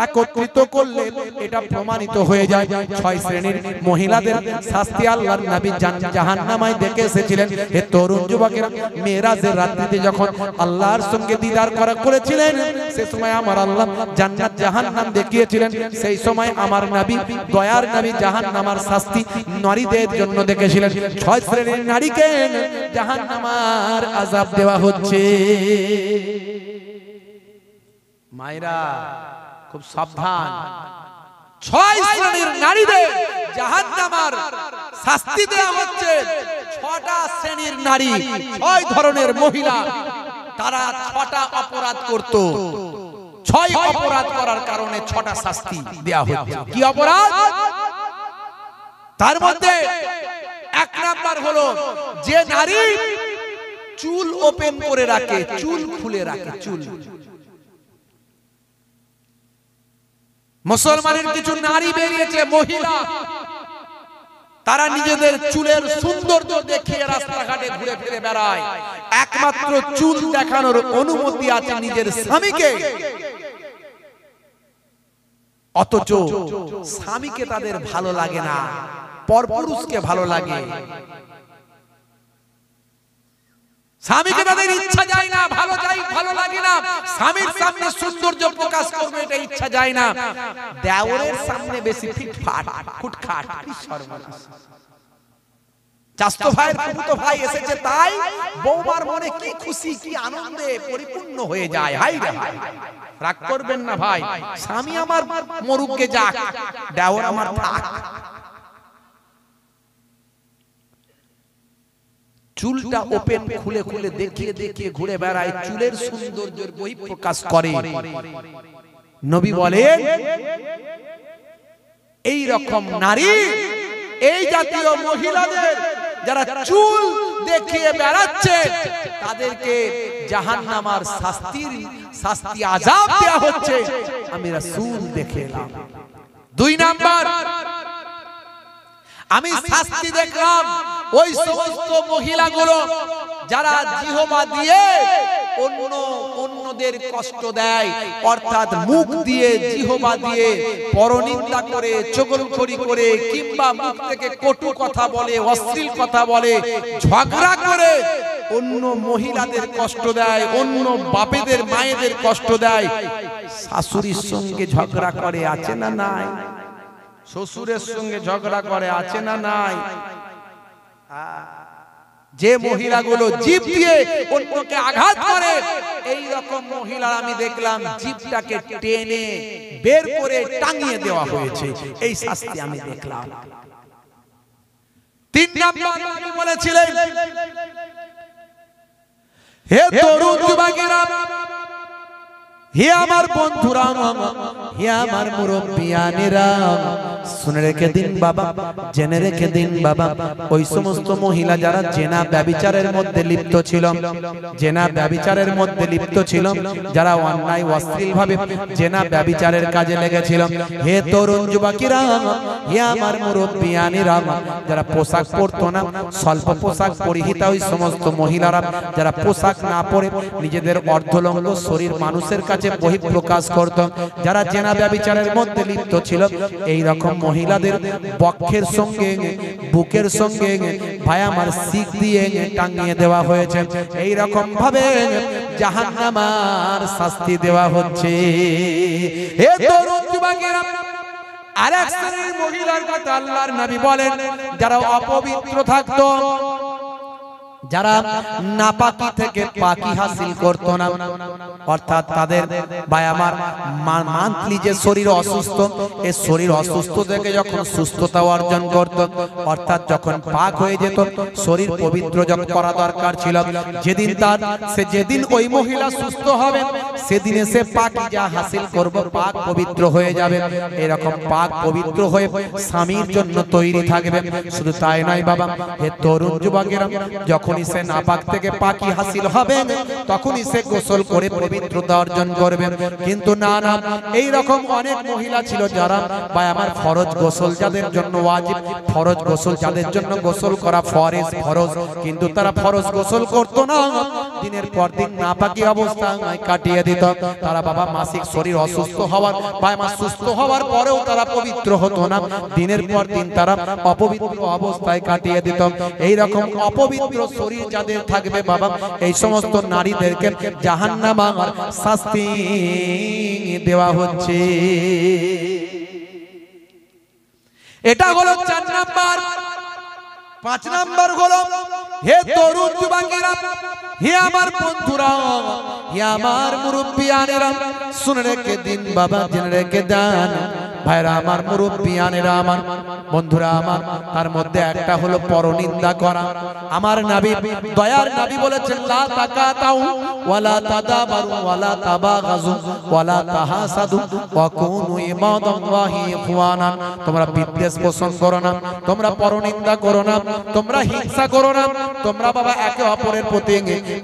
একত্রিত করলে এটা প্রমাণিত হয়ে যায় 6 শ্রেণীর মহিলাদের শাস্তি শাস্তি আল্লাহর নবী জাহান্নামায় দেখে এসেছিলেন। হে তরুণ যুবকেরা, মেরাজের রাত্রিতে যখন আল্লাহর সঙ্গে দিদার করেছিলেন, সেই সময় আমার আল্লাহ জান্নাত জাহান্নাম দেখিয়েছিলেন। সেই সময় আমার নবী, দয়ার নবী, জাহান্নামার শাস্তি নারীদের জন্য দেখেছিলেন। 6 শ্রেণীর নারীকে জাহান্নামার আযাব দেওয়া হচ্ছে। মায়েরা খুব সাবধান, 6 শ্রেণীর নারীদের জাহান্নামার শাস্তি দেওয়া হচ্ছে। 6টা শ্রেণীর নারী, 6 ধরনের মহিলা, তারা 6টা অপরাধ করত। 6 অপরাধ করার কারণে 6টা শাস্তি দেওয়া হচ্ছে। কি অপরাধ? তার মধ্যে 1 নাম্বার হলো যে নারী চুল ওপেন করে রাখে, চুল খুলে রাখে। চুল, মুসলমানের কিছু নারী বেরিয়েছে, মহিলা, তারা নিজেদের চুলের সৌন্দর্য দেখিয়ে রাস্তাঘাটে ঘুরে ফিরে বেড়ায়। একমাত্র চুল দেখানোর অনুমতি আছে নিজের স্বামীকে, অথচ স্বামীকে তাদের ভালো লাগে না, পরপুরুষকে ভালো লাগে। স্বামীকে তাদের ইচ্ছা যায় না, ভালো লাগে না। স্বামীর সামনে সৌন্দর্য প্রকাশ করবে এটা ইচ্ছা যায় না। দেওরের সামনে বেশি ফিটফাট ফুটখাট। চাস্তো ভাই, ফুটো ভাই এসেছে, তাই বৌমার মনে কি খুশি, কি আনন্দে পরিপূর্ণ হয়ে যায়। হাই রে হাই, রাগ করবেন না ভাই, স্বামী আমার মরুকে যাক, দেওর আমার থাক। চুলটা ওপেন খুলে খুলে দেখিয়ে দেখিয়ে ঘুরে বেড়ায়, চুলের সৌন্দর্যের বই প্রকাশ করে। নবী বলেন, এই রকম নারী, এই জাতীয় মহিলাদের যারা চুল দেখিয়ে বেড়াচ্ছে, তাদেরকে জাহান্নামার শাস্তি আযাব দেওয়া হচ্ছে। আমি রাসূল দেখে এলাম। 2 নাম্বার, আমি শাস্তি দেখলাম ওই সমস্ত মহিলাগুলো যারা জিহবা দিয়ে অন্যদের কষ্ট দেয়, অর্থাৎ মুখ দিয়ে, জিহবা দিয়ে পরনিন্দা করে, চগলখড়ি করে, কিংবা মুখ থেকে কটু কথা বলে, অশ্লীল কথা বলে, ঝগড়া করে অন্য মহিলাদের কষ্ট দেয়, অন্য বাপেদের মায়েদের কষ্ট দেয়। শাশুড়ির সঙ্গে ঝগড়া করে, আছে না নাই? শ্বশুরের সঙ্গে ঝগড়া করে, আছে না নাই? যে মহিলাগুলো জিভ দিয়ে অন্যকে আঘাত করে, এই রকম মহিলা আমি দেখলাম জিভটাকে টেনে বের করে টাঙিয়ে দেওয়া হয়েছে। এই শাস্তি আমি দেখলাম। 3 নাম্বার আমি বলেছিলেন, হে তরুণ যুবকেরা, হে আমার বন্ধুরা, হে আমার মুরব্বিয়ানেরা, শুনে রেখে দিন বাবা, জেনে রেখে দিন বাবা, ওই সমস্ত মহিলা যারা জেনা ব্যভিচারের মধ্যে লিপ্ত ছিল, জেনা ব্যভিচারের মধ্যে লিপ্ত ছিল, যারা অন্যায় অশ্লীল ভাবে জেনা ব্যভিচারের কাজে লেগেছিল, হে তরুণ যুবকেরা, হে আমার মুরব্বিয়ানেরা, যারা পোশাক পরতো না, স্বল্প পোশাক পরিহিতা ওই সমস্ত মহিলারা, যারা পোশাক না পরে নিজেদের অর্ধলঙ্গ শরীর মানুষের কাছে বহিঃপ্রকাশ করত, যারা জেনা ব্যভিচারের মধ্যে লিপ্ত ছিল, এই রকম মহিলাদের বক্ষের সঙ্গে, বুকের সঙ্গে ভাই আমার শিক দিয়ে টাঙিয়ে দেওয়া হয়েছে। এই রকম ভাবে জাহান্নামার শাস্তি দেওয়া হচ্ছে। হে তরুণ যুবকেরা, আরেক শ্রেণীর মহিলার কথা আল্লাহর নবী বলেন, যারা অপবিত্র থাকতো, যারা নাপাকি থেকে পাকি হাসিল করত না, অর্থাৎ তাদের ভাই আমার মান্থলি যে শরীর অসুস্থ, এই শরীর অসুস্থ থেকে যখন সুস্থতা অর্জন করত, অর্থাৎ যখন পাক হয়ে যেত, শরীর পবিত্র যখন করা দরকার ছিল, যেদিন ওই মহিলা সুস্থ হবে, সেদিনে সে পাকিজা হাসিল করবে, পাক পবিত্র হয়ে যাবে। এরকম পাক পবিত্র হয়ে স্বামীর জন্য তৈরি থাকবে। শুধু তাই নয় বাবা, হে তরুণ যুবকেরা, যখনই সে নাপাক থেকে পাকি হাসিল হবে, তখনই সে গোসল করে পবিত্রতা অর্জন করবে। কিন্তু না না, এই রকম অনেক মহিলা ছিল যারা ভাই আমার ফরজ গোসল যাদের জন্য ওয়াজিব, ফরজ গোসল যাদের জন্য গোসল করা ফরজ, কিন্তু তারা ফরজ গোসল করতো না, দিনের পর দিন নাপাকি অবস্থায় কাটিয়ে দিত। তারা বাবা মাসিক শরীর অসুস্থ হওয়ার বা সুস্থ হওয়ার পরেও তারা পবিত্র হতো না, দিনের পর দিন তারা অপবিত্র অবস্থায় কাটিয়ে দিত। এই রকম অপবিত্র শরীর যাদের থাকবে বাবা, এই সমস্ত নারীদেরকে জাহান্নামের শাস্তি দেওয়া হচ্ছে। এটা হলো 4 নাম্বার। 5 নাম্বার হলো, হে তরুণ যুবকেরা, হে আমার বন্ধুরা, হে আমার মুরব্বিয়ানেরা, শুনে রেখে দিন বাবা, জেনে রেখে দেন ভাইরা আমার, মুরব্বিয়ানেরা আমার, বন্ধুরা আমার, তার মধ্যে একটা হলো পরনিন্দা করা। আমার নবী, দয়ার নবী বলেছেন, লা তাকাতাউ ওয়ালা তাদাবারু ওয়ালা তাবাগাজু ওয়ালা তাহাসাদু ওয়া কুনু ইবাদাল্লাহি ইখওয়ানা। তোমরা বিদ্বেষ পোষণ করো না, তোমরা পরনিন্দা করো না, তোমরা হিংসা করো না, তোমরা বাবা একে অপরের প্রতি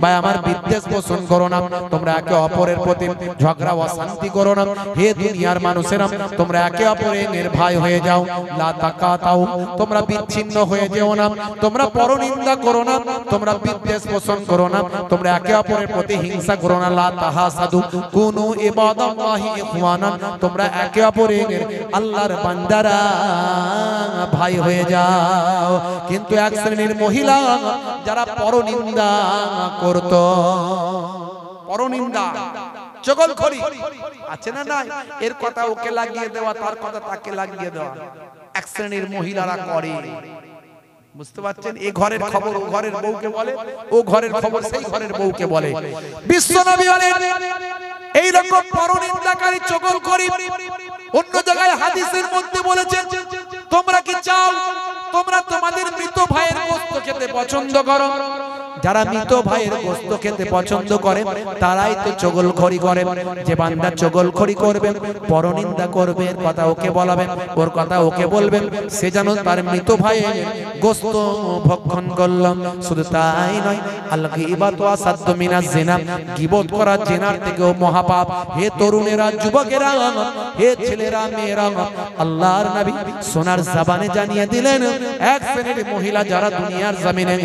ভাই আমার বিদ্বেষ পোষণ করো না, তোমরা একে অপরের প্রতি ঝগড়া অশান্তি করো না। হে দুনিয়ার মানুষেরা, তোমরা একে অপরের ভাই হয়ে যাও। লা তাকাতাউ, তোমরা বিচ্ছিন্ন হয়ে যেও না, তোমরা পরনিন্দা করো না, তোমরা বিদ্বেষ পোষণ করো না, তোমরা একে অপরের প্রতি হিংসা করো না। লা তাহাসাদু কুনু ইবাদাল্লাহি ইখওয়ানা, তোমরা একে অপরের আল্লাহর বান্দারা ভাই হয়ে যাও। কিন্তু এক শ্রেণীর মহিলা যারা পরনিন্দা করত, পরনিন্দা চগলখড়ি আছে না নাই, এর কথা ওকে লাগিয়ে দেওয়া, তার কথা তাকে লাগিয়ে দেওয়া, এক শ্রেণীর মহিলারা করে। বুঝতে পারছেন? এই ঘরের খবর ও ঘরের বউকে বলে, ও ঘরের খবর সেই ঘরের বউকে বলে। বিশ্বনবী বলেন, এই রকম পরনিন্দাকারী চগলখড়ি অন্য জায়গায় হাদিসের মধ্যে বলেছেন, তোমরা কি চাও তোমরা তোমাদের মৃত ভাইয়ের গোশত খেতে পছন্দ করো? যারা মৃত ভাইয়ের গোশত খেতে পছন্দ করে তারাই তো চগলখড়ি করে। যে বান্দা চগলখড়ি করবে, পরনিন্দা করবে, এর কথা ওকে বলাবেন, ওর কথা ওকে বলবেন, সে যেন তার মৃত ভাইয়ের গোশত ভক্ষণ করলাম। শুধু তাই নয়, আল গীবাতু আসাদ্দু মিনাজ জিনা, গীবত করা জিনার থেকেও মহাপাপ। হে তরুণেরা, যুবকেরা, হে ছেলেরা, মেয়েরা, আল্লাহর নবী সোনার জবানে জানিয়ে দিলেন, এক শ্রেণীর মহিলা যারা দুনিয়ার জমিনে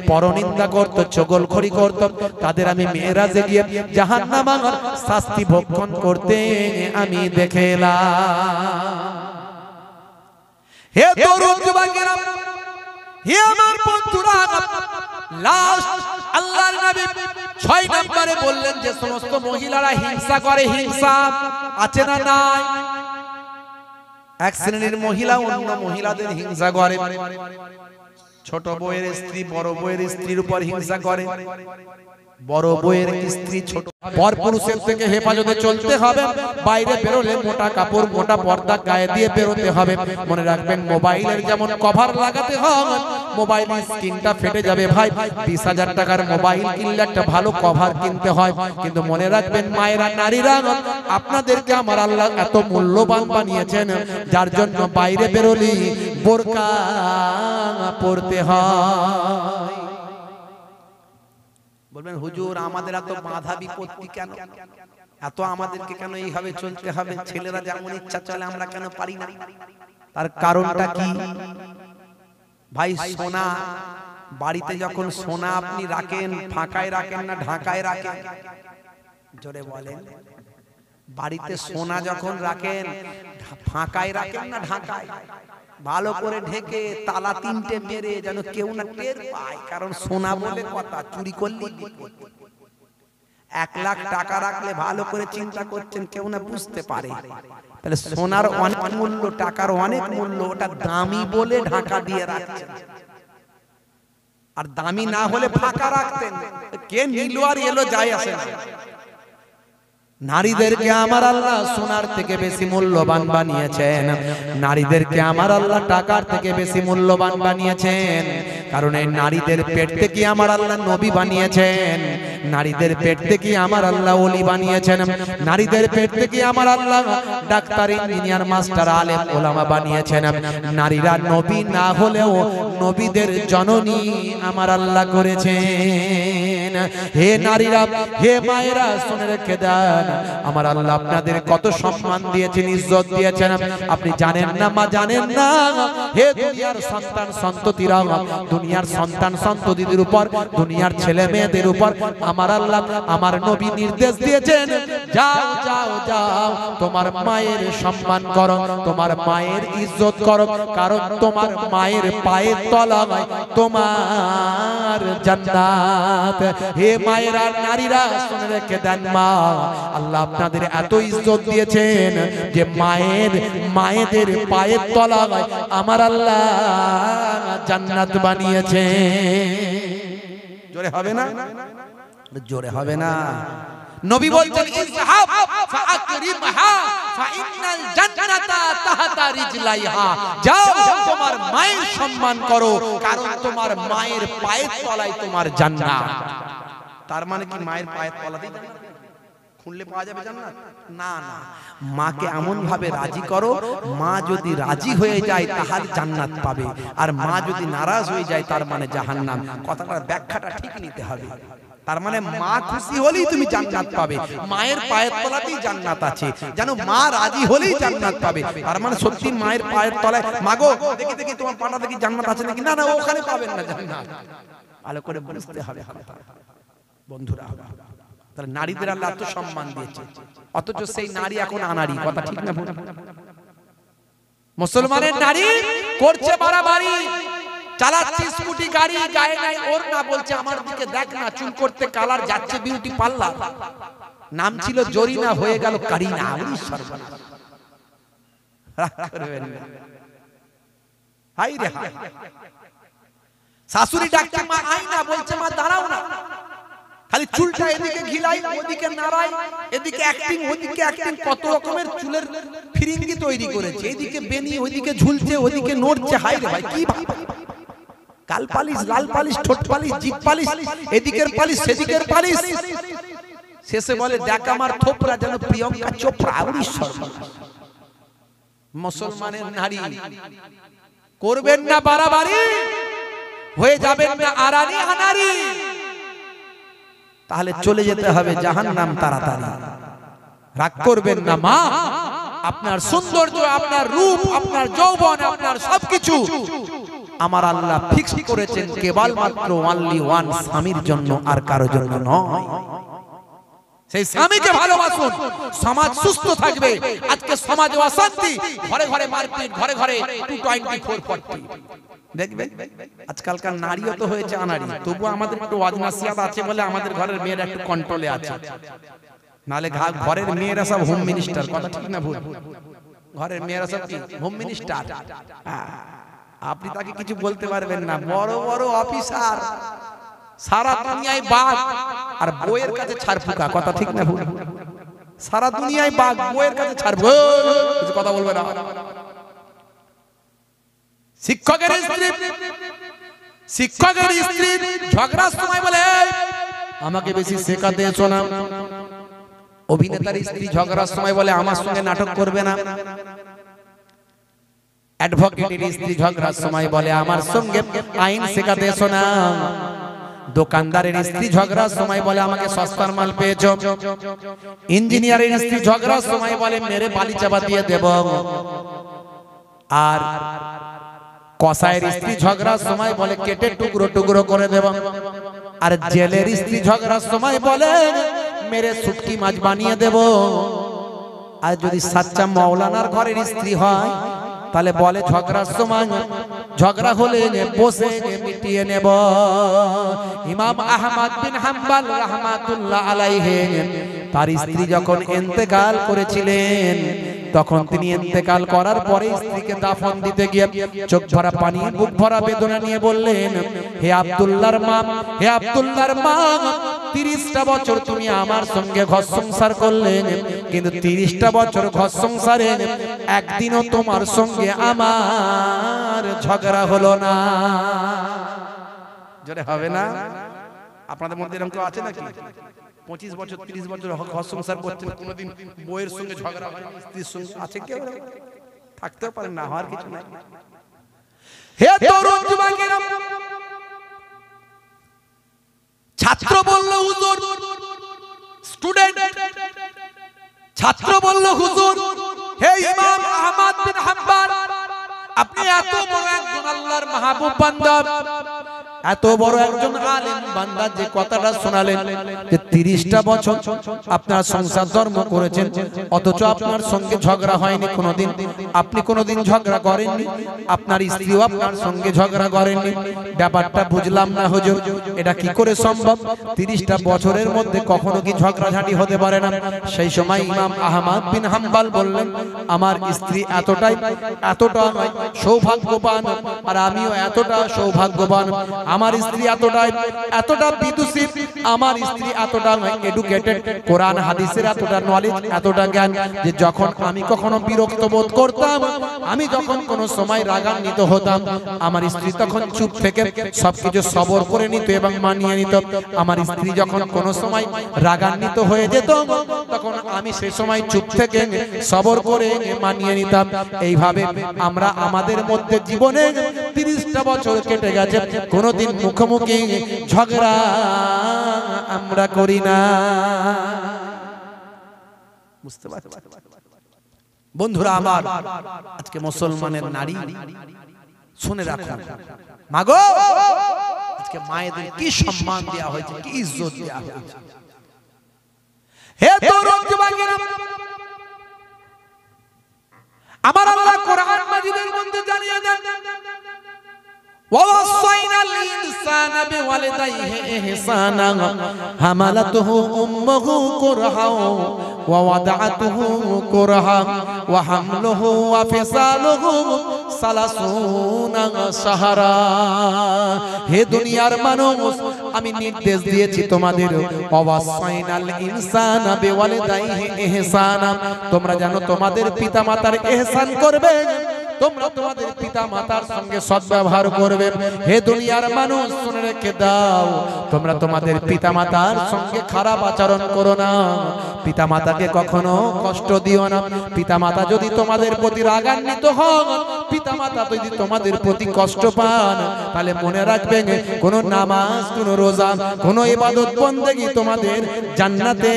পরনিন্দা করত, চগলখড়ি করত, তাদের আমি মেরাজে গিয়ে জাহান্নামের শাস্তি ভক্ষণ করতে আমি দেখে এলাম। হে তরুণ যুবকেরা, হে আমার বন্ধুরা, লাস্ট আল্লাহর নবী 6 নম্বরে বললেন যে সমস্ত মহিলারা হিংসা করে, হিংসা আছে না নাই? এক শ্রেণীর মহিলা অন্য মহিলাদের হিংসা করে। ছোট বউয়ের স্ত্রী বড় বউয়ের স্ত্রীর উপর হিংসা করে, বড় বউয়ের স্ত্রী ছোট পরপুরুষের থেকে হেফাজতে চলতে হবে। বাইরে বেরোলে মোটা কাপড়, মোটা পর্দা গায়ে দিয়ে বেরোতে হবে। মনে রাখবেন, মোবাইলের যেমন কভার লাগাতে হয়, মোবাইলের স্ক্রিনটা ফেটে যাবে ভাই, 20,000 টাকার মোবাইল কিনলে একটা ভালো কভার কিনতে হয়। কিন্তু মনে রাখবেন মায়েরা, নারীরা, আপনাদেরকে আমার আল্লাহ এত মূল্যবান বানিয়েছেন, যার জন্য বাইরে বেরোলি বোরকা পরতে হয়। বলবেন, হুজুর আমাদের এত বাধা বিপত্তি কেন, এত আমাদেরকে কেন এইভাবে চলতে হবে? ছেলেরা যেমন ইচ্ছা চলে, আমরা কেন পারি না? তার কারণটা কি ভাই? সোনা বাড়িতে যখন সোনা আপনি রাখেন, ফাঁকায় রাখেন না ঢাকায় রাখেন? জোরে বলেন। বাড়িতে সোনা যখন রাখেন, ফাঁকায় রাখেন না ঢাকায়? ভালো করে ঢেকে তালা 3টে মেরে যেন কেউ না টের পায়, কারণ সোনা বলে কথা, চুরি করলে 1 লাখ টাকা রাখলে ভালো করে চিন্তা করছেন কেউ না বুঝতে পারে। তাহলে সোনার অনেক মূল্য, টাকার অনেক মূল্য, ওটা দামি বলে ঢাকা দিয়ে রাখছেন। আর দামি না হলে ফাঁকা রাখতেন, কে নিল আর এলো যায় আসে না। নারীদেরকে আমার আল্লাহ সোনার থেকে বেশি মূল্যবান বানিয়েছেন, নারীদেরকে আমার আল্লাহ টাকার থেকে বেশি মূল্যবান বানিয়েছেন। কারণ এই নারীদের পেট থেকে আমার আল্লাহ নবী বানিয়েছেন, নারীদের পেট থেকে আমার আল্লাহ ওলি বানিয়েছেন, নারীদের পেট থেকে আমার আল্লাহ ডাক্তার, ইঞ্জিনিয়ার, মাস্টার, আলেম, ওলামা বানিয়েছেন। নারীরা নবী না হলেও নবীদের জননী আমার আল্লাহ করেছেন। হে নারীরা, হে মায়েরা, শুনে রেখে দেন, আমার আল্লাহ আপনাদের কত সম্মান দিয়েছেন, ইজ্জত দিয়েছেন, আপনি জানেন না মা, জানেন না। হে দুনিয়ার সন্তান সন্ততিরা, দুনিয়ার সন্তান সন্ততিদের উপর, দুনিয়ার ছেলে মেয়েদের উপর আমার আল্লাহ আমার নবী নির্দেশ দিয়েছেন, যাও যাও যাও তোমার মায়ের সম্মান করো, তোমার মায়ের ইজ্জত করো, কারণ তোমার মায়ের পায়ের তলায় তোমার জান্নাত। হে মায়ের আর নারীরা শুনে রেখে দেন, মা আল্লাহ আপনাদের এত ইজ্জত দিয়েছেন যে মায়েদের পায়ের তলায় আমার আল্লাহ জান্নাত বানিয়েছে। জোরে হবে না? জোরে হবে না? নবী বলছেন ইযহাব ফাআকরিমহা ফাইন্নাল জান্নাতা তাহতা রিজলাইহা, যাও তোমার মায়ের সম্মান করো, কারণ তোমার মায়ের পায়ের তলায় তোমার জান্নাত। তার মানে কি মায়ের পায়ের তলাতেই জান্নাত? খুললে পাওয়া যাবে জান্নাত? না না, মাকে এমন ভাবে রাজি করো, মা যদি রাজি হয়ে যায় তাহলে জান্নাত পাবে, আর মা যদি নারাজ হয়ে যায় তার মানে জাহান্নাম। কথাটার ব্যাখ্যাটা ঠিক নিতে হবে। তার মানে মা খুশি হলেই তুমি জান্নাত পাবে, মায়ের পায়ের তলাতেই জান্নাত আছে, জানো মা রাজি হলেই জান্নাত পাবে। তার মানে সত্যি মায়ের পায়ের তলায়, মাগো দেখি দেখি তোমার পাটা দেখি জান্নাত আছে নাকি, না না ওখানে পাবেন না জান্নাত। ভালো করে বুঝতে হবে বন্ধুরা। তাহলে নারীদের আল্লাহ এত সম্মান দিয়েছে, অথচ সেই নারী এখন আনাড়ি। কথা ঠিক না? মুসলমানের নারী করছে বাড়াবাড়ি, চালাচ্ছে স্কুটি গাড়ি, গায়ে নাই ওর না, বলছে আমার দিকে দেখ না, চুল করতে কালার যাচ্ছে বিউটি পার্লার, নাম ছিল জরিনা হয়ে গেল কারিনা। হাই রে হাই, শাশুড়ি ডাকছে মা আই না, বলছে মা দাঁড়াও না, খালি চুলটা এদিকে ঘিলাই ওদিকে নাড়াই, এদিকে অ্যাক্টিং ওদিকে অ্যাক্টিং, কত রকমের চুলের ফিরিঙ্গি তৈরি করেছে, এদিকে বেনি ওইদিকে ঝুলছে ওদিকে নড়ছে। হাই রে ভাই, কি গাল পালিশ, লাল পালিশ, ঠোঁট পালিশ, জিভ পালিশ, এদিকের পালিশ সেদিকের পালিশ, শেষে বলে দেখ আমার থোপরা যেন প্রিয়ঙ্কা চোপড়া। মুসলমানের নারী করবেন না বাড়াবাড়ি, হয়ে যাবেন না আড়ানি আনারি, তাহলে চলে যেতে হবে জাহান্নাম তাড়াতাড়ি। রাগ করবেন না মা, আপনার সৌন্দর্য, আপনার রূপ, আপনার যৌবন, আপনার সবকিছু আমার আল্লাহ ফিক্স করেছেন কেবলমাত্র অনলি ওয়ান স্বামীর জন্য, আর কারো জন্য নয়। সেই স্বামীকে ভালোবাসুন, সমাজ সুস্থ থাকবে। আজকে সমাজে অশান্তি, ঘরে ঘরে মারপিট, ঘরে ঘরে 22440। দেখবে আজকালকার নারীও তো হয়েছে আনাড়ি, তবু আমাদের একটু ওয়াজ নাসিহাত আছে বলে আমাদের ঘরের মেয়েরা একটু কন্ট্রোলে আছে, নালে ঘরের মেয়েরা সব হোম মিনিস্টার। কথা ঠিক না ভুল? ঘরের মেয়েরা সব কি হোম মিনিস্টার, আপনি তাকে কিছু বলতে পারবেন না। বড় বড় অফিসার, সারা দুনিয়ায় বাঘ, আর বইয়ের কাছে ছাড়ফুকা। কথা ঠিক না ভুল? সারা দুনিয়ায় বাঘ, বইয়ের কাছে ছাড়ফুকা, কিছু কথা বলবে না। শিক্ষকের স্ত্রী ঝগড়ার সময় বলে আমাকে বেশি শেখাতে এসো না। অভিনেতার স্ত্রী ঝগড়ার সময় বলে আমার সঙ্গে নাটক করবে না। অ্যাডভোকেটের স্ত্রী ঝগড়ার সময় বলে আমার সঙ্গে আইন শেখাতে এসো না। দোকানদারের স্ত্রী ঝগড়ার সময় বলে আমাকে সস্তার মাল পেয়েছো। ইঞ্জিনিয়ারের স্ত্রী ঝগড়ার সময় বলে মেরে বালি চাপা দিয়ে দেব। আর কসাইয়ের স্ত্রী ঝগড়ার সময় বলে কেটে টুকরো টুকরো করে দেব। আর জেলের স্ত্রী ঝগড়ার সময় বলে মেরে শুটকি মাছ বানিয়ে দেব। আর যদি সাচ্চা মাওলানার ঘরের স্ত্রী হয় তাহলে বলে ঝগড়ার সময় ঝগড়া হলে বসে মিটিয়ে নেব। ইমাম আহমদ বিন হাম্বল রাহমাতুল্লাহ আলাইহি তার স্ত্রী যখন ইন্তেকাল করেছিলেন, তখন তিনি ইন্তেকাল করার পরে স্ত্রীকে দাফন দিতে গিয়ে চোখ ভরা পানি, বুক ভরা বেদনা নিয়ে বললেন, হে আব্দুল্লাহর মা, হে আব্দুল্লাহর মা, 30টা বছর তুমি আমার সঙ্গে ঘর সংসার করলে, কিন্তু 30টা বছর ঘর সংসারে একদিনও তোমার সঙ্গে আমার ঝগড়া হলো না। জোরে হবে না? আপনাদের মধ্যে এরকম কেউ আছে নাকি? 25 বছর 30 বছর ঘর সংসার করছেন, কোনোদিন বউয়ের সঙ্গে ঝগড়া হয়, স্ত্রীর সঙ্গে আছে কেউ? থাকতেও পারে না, হওয়ার কিছু নাই। হে তরুণ যুবকেরা, ছাত্র বলল হুজুর, স্টুডেন্ট ছাত্র বলল হুজুর, হে ইমাম আহমদ বিন হাম্বল, আপনি এত বড় একজন আল্লাহর মাহবুব বান্দা, এত বড় একজন আলেম বান্দা যে কথাটা শোনালেন যে 30টা বছর আপনার সংসার ধর্ম করেছেন, অথচ আপনার সঙ্গে ঝগড়া হয়নি কোনোদিন, আপনি কোনোদিন ঝগড়া করেননি, আপনার স্ত্রীও আপনার সঙ্গে ঝগড়া করেননি। ব্যাপারটা বুঝলাম না হুজুর, এটা কি করে সম্ভব? 30টা বছরের মধ্যে কখনো কি ঝগড়াঝাটি হতে পারে না? সেই সময় ইমাম আহমদ বিন হাম্বল বললেন, আমার স্ত্রী এতটা সৌভাগ্যবান আর আমিও এতটা সৌভাগ্যবান। আমার স্ত্রী এতটা বিদুষী, আমার স্ত্রী এতটা এডুকেটেড, কোরআন হাদিসের এতটা নলেজ, এতটা জ্ঞান যে যখন আমি কখনো বিরক্ত বোধ করতাম, আমি যখন কোনো সময় রাগান্বিত হতাম, আমার স্ত্রী তখন চুপ থেকে সবকিছু সবর করে নিত এবং মানিয়ে নিত। আমার স্ত্রী যখন কোনো সময় রাগান্বিত হয়ে যেত, তখন আমি সে সময় চুপ থেকে সবর করে মানিয়ে নিতাম। এইভাবে আমরা আমাদের মধ্যে জীবনে 30টা বছর কেটে গেছে, কোনোদিন মুখোমুখি ঝগড়া আমরা করি না। বুঝতে পারছেন বন্ধুরা আমার? আজকে মুসলমানের নারী শুনে রাখুন, মাগো আজকে মায়েদের কি সম্মান দেওয়া হয়েছে, কি ইজ্জত দেওয়া হয়েছে। হে তরুণ যুবকেরা, আমার আল্লাহ কোরআন মাজিদের মধ্যে জানিয়ে দেন, ووصينا الإنسان بوالديه إحسانا حملته أمه كرها ووضعته كرها وحمله وفصاله 30 شهرا। হে দুনিয়ার মানুষ, আমি নির্দেশ দিয়েছি তোমাদের, ওয়াসাইনাল ইনসানা বিওয়ালিদাইহি ইহসানা, তোমরা জানো তোমাদের পিতামাতার ইহসান করবে, তোমরা তোমাদের পিতা মাতার সঙ্গে সদ্ব্যবহার করবে। হে দুনিয়ার মানুষ শুনে রেখে দাও, তোমরা তোমাদের পিতা মাতার সঙ্গে খারাপ আচরণ করো না, পিতা মাতাকে কখনো কষ্ট দিও না। পিতা মাতা যদি তোমাদের প্রতি রাগান্বিত হন, পিতা মাতা যদি তোমাদের প্রতি কষ্ট পান, তাহলে মনে রাখবেন কোন নামাজ, কোন রোজা, কোন ইবাদত বন্দেগী তোমাদের জান্নাতে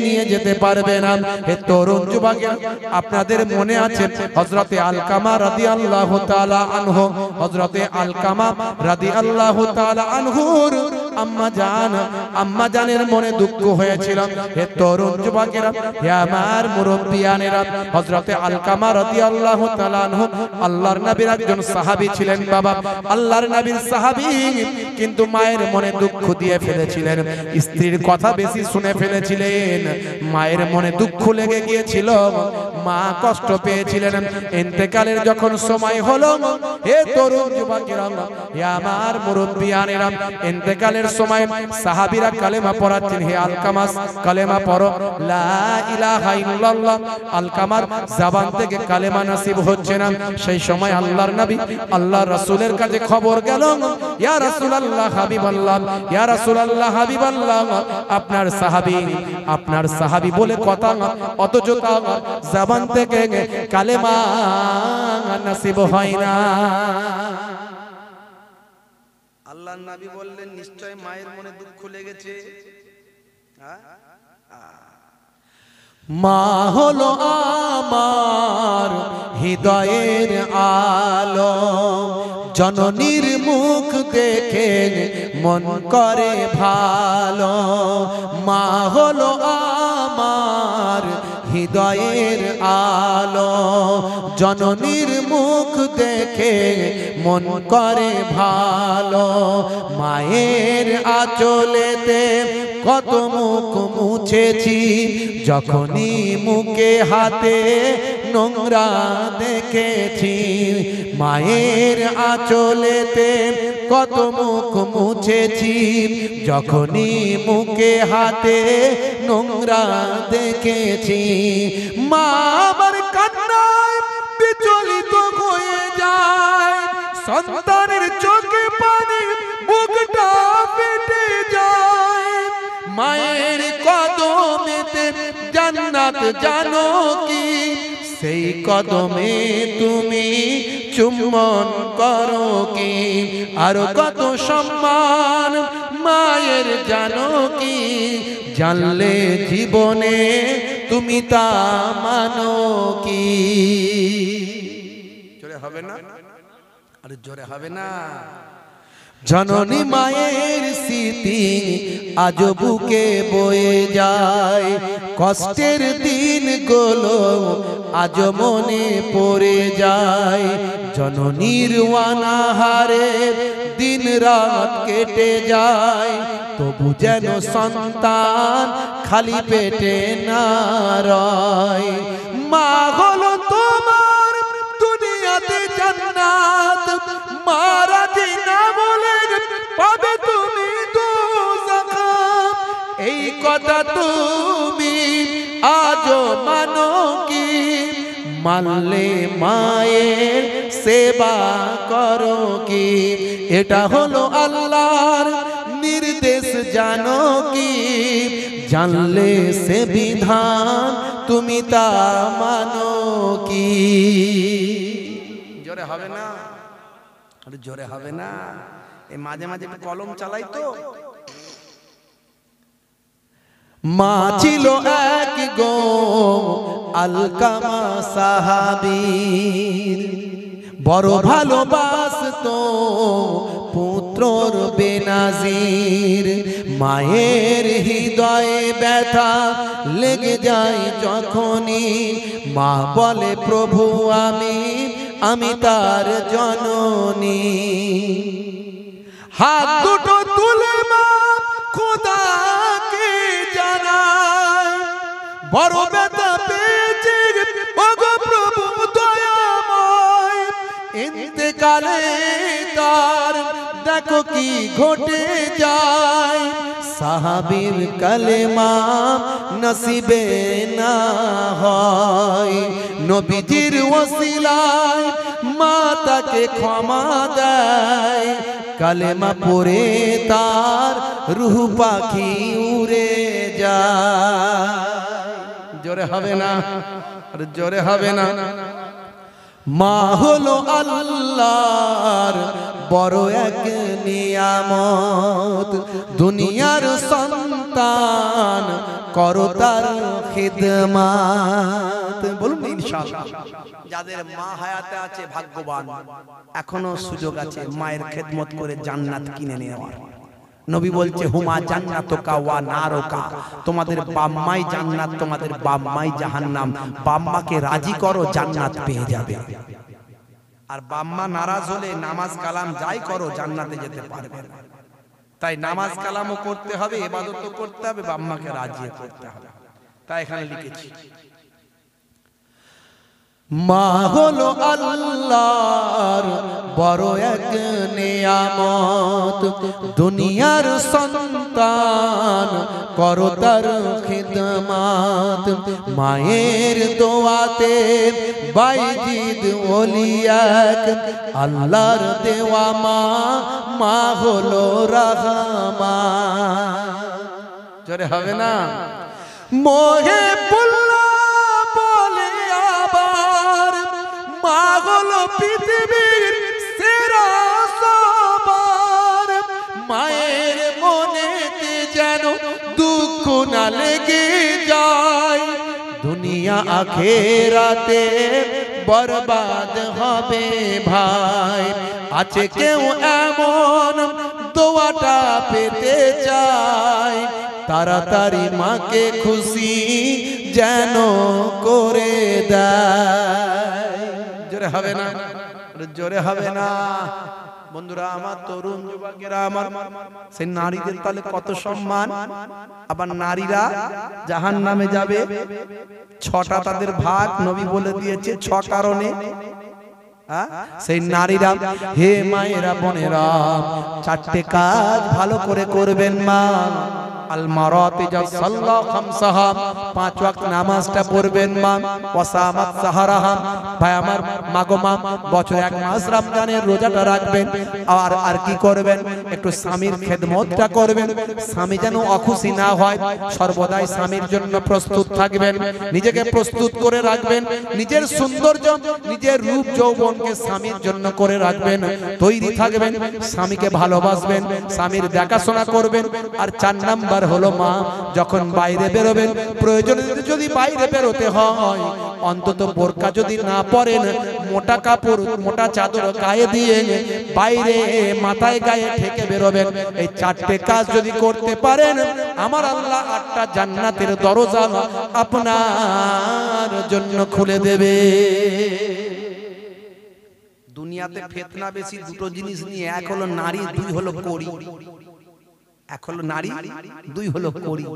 নিয়ে যেতে পারবে না। হে তরুণ যুবকেরা, আপনাদের মনে আছে হযরতে আলকামা রাদিয়াল্লাহু তাআলা আনহু, হযরতে আলকামা রাদিয়াল্লাহু তাআলা আনহুর আম্মা জানের মনে দুঃখ হয়েছিল। হে তরুণ যুবকেরা, হে আমার মুরব্বিয়ানেরা, হযরতে আলকামা রাদিয়াল্লাহু তাআলা আনহু আল্লাহর নবীর একজন সাহাবী ছিলেন। বাবা, আল্লাহর নবীর সাহাবী, কিন্তু মায়ের মনে দুঃখ দিয়ে ফেলেছিলেন, স্ত্রীর কথা বেশি শুনে ফেলেছিলেন, মায়ের মনে দুঃখ লেগে গিয়েছিল, মা কষ্ট পেয়েছিলেন। ইন্তেকালের যখন সময় হলো, হে তরুণ যুবকেরা, হে আমার মুরব্বিয়ানেরা, ইন্তেকালের সময় সাহাবীরা কালেমা পড়াচ্ছেন, হে আলকামা কালেমা পড়ো, লা ইলাহা ইল্লাল্লাহ। আলকামার জবান থেকে কালেমা নসিব হচ্ছে না। সেই সময় আল্লাহর নবী আল্লাহর রাসূলের কাছে খবর গেল, ইয়া রাসূলুল্লাহ হাবিবাল্লাহ, ইয়া রাসূলুল্লাহ হাবিবাল্লাহ, আপনার সাহাবী বলে কথা, অথচ তার জবান থেকে কালেমা নসিব হয় না। আল্লাহর নবী বললেন, নিশ্চয় মায়ের মনে দুঃখ লেগেছে। মা হলো আমার হৃদয়ের আলো, জননীর মুখ দেখে মন করে ভালো। মা হলো আমার হৃদয়ের আলো, জননীর মুখ দেখে মন করে ভালো। মায়ের আঁচলেতে কত মুখ মুছেছি, যখনই মুখে হাতে নোংরা দেখেছি। মায়ের আঁচলেতে কত মুখ মুছেছি, যখনই মুখে হাতে নোংরা দেখেছি। মা আমার কান্নায় বিচলিত হয়ে যায়, সন্তানের চোখে পানি বুকটা ফেটে যায়। মায়ের কদমেতে জান্নাত জানো কি, সেই কদমে তুমি চুম্বন করো কি। আর কত সম্মান মায়ের জানো কি, জানলে জীবনে তুমি তা মানো কি। জোরে হবে না? আরে জোরে হবে না? জননী মায়ের স্মৃতি আজ বুকে বয়ে যায়, কষ্টের দিনগুলো আজ মনে পড়ে যায়। জননীর অনাহারে দিন রাত কেটে যায়, তবু যেন সন্তান খালি পেটে না রয়। মা হলো তোমার দুনিয়াতে জান্নাত, মারা না বলে পাবে তুমি দোজখ। এই কথা তুমি আজও মানো কি? মানলে মায়ের সেবা করো কি? এটা হলো আল্লাহর নির্দেশ জানো কি? জানলে সে বিধান তুমি তা মানো কি? জোরে হবে না? জোরে হবে না? এই মাঝে মাঝে কলম চালাই তো। মা ছিল এক গো আলকামা সাহাবীর, বড় ভালোবাসতো পুত্রর বেনাজির। মায়ের হৃদয়ে ব্যথা লেগে যায় যখনই, মা বলে প্রভু আমি তার জননী। হাত দুটো তুলে মা খোদাকে জানায়, বড় ব্যথা পেয়েছে ওগো প্রভু দয়াময়। ইন্তেকালে তার দেখো কি ঘটে যায়, সাহাবীর কালেমা নসিবে না হয়। নবীজির ওসিলায় মা তাকে ক্ষমা দেয়, কালেমা পড়ে তার রূহ পাখি উড়ে যায়। জোরে হবে না? জোরে হবে না? মা হলো আল্লাহর বড় এক নিয়ামত, দুনিয়ার সন্তান করো তার খিদমত। বলুন ইনশাআল্লাহ। যাদের মা হায়াতে আছে ভাগ্যবান, এখনো সুযোগ আছে মায়ের খেদমত করে জান্নাত কিনে নেওয়ার। নবী বলছে হুমা জান্নাতুকা ওয়া নারুকা, তোমাদের বাম্মাই জান্নাত, তোমাদের বাম্মাই জাহান্নাম। বাম্মাকে রাজি করো, জান্নাত পেয়ে যাবে। আর বাম্মা নারাজ হলে নামাজ কালাম যাই করো জান্নাতে যেতে পারবে না। তাই নামাজ কালামও করতে হবে, ইবাদতও করতে হবে, বাম্মাকে রাজি করতে হবে। তাই এখানে লিখেছি মা হলো আল্লাহর বড় এক নিয়ামত, দুনিয়ার সন্তান করো তার খিদমত। মায়ের দোয়াতে বাইজিদ ওলিয়াক, আল্লাহর দেওয়া মা হলো রহমান। জোরে হবে না? মোহে মা হলো পৃথিবীর সেরা সবার। মায়ের মনেতে যেন দুঃখ না লেগে যায়, দুনিয়া আখেরাতে বরবাদ হবে ভাই। আছে কেউ এমন দোয়াটা পেতে চায়, তাড়াতাড়ি মাকে খুশি যেন করে দেয়। জোরে হবে না? জোরে হবে না? বন্ধুরা আমার, তরুণ যুবকেরা আমার, সেই নারীদের তাহলে কত সম্মান। আবার নারীরা জাহান্নামে যাবে, 6টা তাদের ভাগ নবী বলে দিয়েছে, 6 কারণে। সেই নারীরা, হে মায়েরা বোনেরা, 4টে কাজ ভালো করে করবেন মা। আল মারাতি সাল্লাল্লাহু খামসাহা, 5 ওয়াক্ত নামাজটা পড়বেন মা। ওয়াসামাত সাহারাহা, ভাই আমার মাগো মা, বছরে 1 মাস রমজানের রোজাটা রাখবেন। আর কি করবেন? একটু স্বামীর খেদমতটা করবেন। স্বামী যেন অখুশি না হয়, সর্বদাই স্বামীর জন্য প্রস্তুত থাকবেন, নিজেকে প্রস্তুত করে রাখবেন। নিজের সৌন্দর্য, নিজের রূপ যৌবনকে স্বামীর জন্য করে রাখবেন, তৈরি থাকবেন। স্বামীকে ভালোবাসবেন, স্বামীর দেখাশোনা করবেন। আর 4 নাম্বার হলো মা, যখন বাইরে বেরোবেন, প্রয়োজনে যদি বাইরে বেরোতে হয় অন্তত বোরকা যদি না পরেন, মোটা কাপড় মোটা চাদর গায়ে দিয়ে বাইরে মাথায় গায়ে ঠেকে বেরোবেন। এই চারটে কাজ যদি করতে পারেন, আমার আল্লাহ 8টা জান্নাতের দরজা আপনার জন্য খুলে দেবে। দুনিয়াতে ফিতনা বেশি দুটো জিনিস নিয়ে, এক হলো নারী, দুই হলো কড়ি। এক হলো নারী, দুই হলো কড়ি।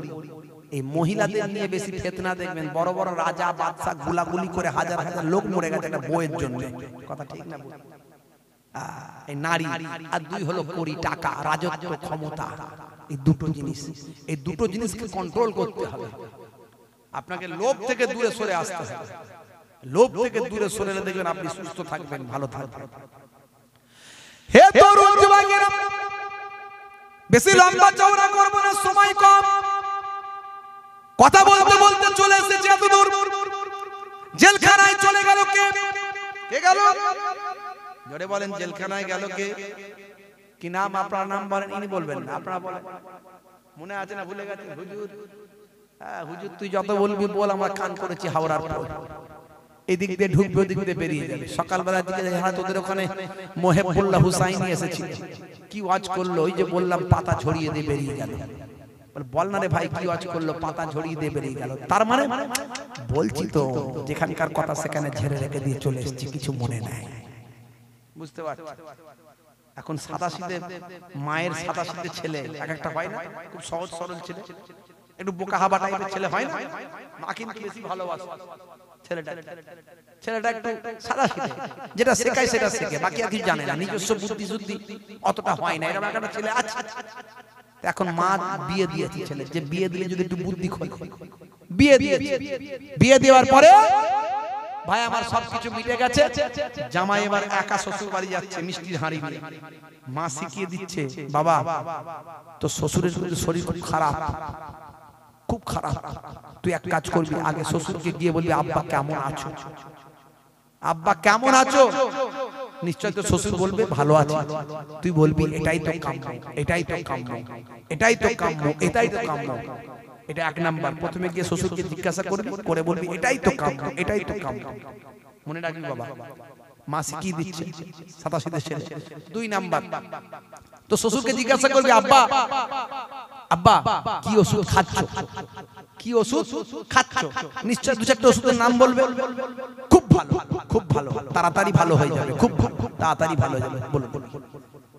এই মহিলাদের নিয়ে বেশি ফিতনা দেখবেন। বড় বড় রাজা বাদশা গুলাগুলি করে হাজার হাজার লোক মরে গেছে একটা বইয়ের জন্য। কথা ঠিক না? এই নারী আর দুই হলো কড়ি, টাকা, রাজত্ব, ক্ষমতা। এই দুটো জিনিস, এই দুটো জিনিসকে কন্ট্রোল করতে হবে। আপনাকে লোভ থেকে দূরে সরে আসতে হবে। লোভ থেকে দূরে সরে এলে দেখবেন আপনি সুস্থ থাকবেন, ভালো থাকবেন। হে তরুণ যুবকেরা, বেশি লম্বা চওড়া করব না, সময় কম। কথা বলতে বলতে চলে এসেছে এত দূর। জেলখানায় চলে গেল কে? কে গেল? জোরে বলেন, জেলখানায় গেল কে? কি নাম? আপনার নাম বলেন। ইনি বলবেন না, আপনারা বলেন। মনে আছে না? ভুলে গেছেন? হুজুর। হ্যাঁ হুজুর, তুই যত বলবি বল, আমরা কান করেছি হাওড়ার পর। এদিক দিয়ে ঢুকবে, ওদিক দিয়ে বেরিয়ে যাবে। সকালবেলার দিকে হ্যাঁ তোদের ওখানে মোহেবুল্লাহ হুসাইনি এসেছিল, কি ওয়াজ করলো? ওই যে বললাম পাতা ছড়িয়ে দিয়ে বেরিয়ে গেল। বল না রে ভাই, কি ওয়াজ করলো? পাতা ছড়িয়ে দিয়ে বেরিয়ে গেল। তার মানে বলছি তো, যেখানকার কথা সেখানে ঝেড়ে রেখে দিয়ে চলে এসেছি, কিছু মনে নাই। বুঝতে পারছি? এখন সাদাসিধে মায়ের সাদাসিধে ছেলে এক একটা হয় না, খুব সহজ সরল ছেলে, একটু বোকা হাবা টাইপের ছেলে হয় না? মা কিন্তু বেশি ভালোবাসে ছেলেটা একটু সাদাসিধে, যেটা শেখায় সেটা শেখে, বাকি আর কিছু জানে না। নিজস্ব বুদ্ধি শুদ্ধি অতটা হয় না। এরকম একটা ছেলে আছে। এখন মা বিয়ে দিয়েছে ছেলে, যে বিয়ে দিলে যদি একটু বুদ্ধি খোলে, বিয়ে দিয়েছে। বিয়ে দেওয়ার পরে ভাই আমার সবকিছু মিটে গেছে, জামাই এবার একা শ্বশুর বাড়ি যাচ্ছে মিষ্টির হাঁড়ি নিয়ে। মা শিখিয়ে দিচ্ছে, বাবা তো শ্বশুরের শরীর খুব খারাপ, খুব খারাপ। তুই এক কাজ করবি, আগে শ্বশুরকে গিয়ে বলবি আব্বা কেমন আছো, আব্বা কেমন আছো। নিশ্চয় তো শ্বশুর বলবে ভালো আছি। তুই বলবি এটাই তো কাম্য, এটাই তো কাম্য, এটাই তো কাম্য, এটাই তো কাম্য। এটা এক নাম্বার। প্রথমে গিয়ে শ্বশুরকে জিজ্ঞাসা করবি, করে বলবি এটাই তো কাম্য, এটাই তো কাম্য। মনে রাখবি বাবা, মা শিখিয়ে দিচ্ছে সাদাসিধে ছেলে। 2 নাম্বার, তো শ্বশুরকে জিজ্ঞাসা করবি আব্বা, আব্বা কি ওষুধ খাচ্ছ, কি ওষুধ খাচ্ছ। নিশ্চয় 2-4টা ওষুধের নাম বলবে। খুব ভালো, খুব ভালো, তাড়াতাড়ি ভালো হয়ে যাবে, খুব তাড়াতাড়ি ভালো হয়ে যাবে, বলো।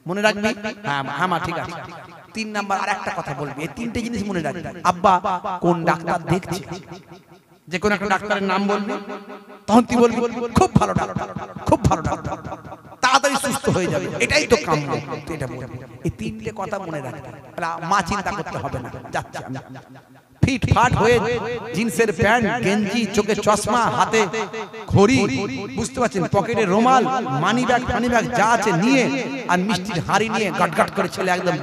মনে রাখবি? হ্যাঁ হ্যাঁ মা ঠিক আছে। 3 নাম্বার আর একটা কথা বলবি, এই 3টে জিনিস মনে রাখবি। আব্বা কোন ডাক্তার দেখছে, যে কোন একটা ডাক্তারের নাম বলবি, তখন তুই বলবি খুব ভালো ডাক্তার, খুব ভালো ডাক্তার, তাড়াতাড়ি সুস্থ হয়ে যাবে, এটাই তো কাম্য। এটা বলবি। এই 3টে কথা মনে রাখবি। মা চিন্তা করতে হবে না, যাচ্ছে আমি। ফিট ফাট হয়ে জিন্সের প্যান্ট, গেঞ্জি, চোখে চশমা, হাতে ঘড়ি, বুঝতে পারছেন, পকেটে রুমাল, মানি ব্যাগ ফানি ব্যাগ যা আছে নিয়ে, আর মিষ্টির হাঁড়ি নিয়ে গাটগাট করে ছেলে একদম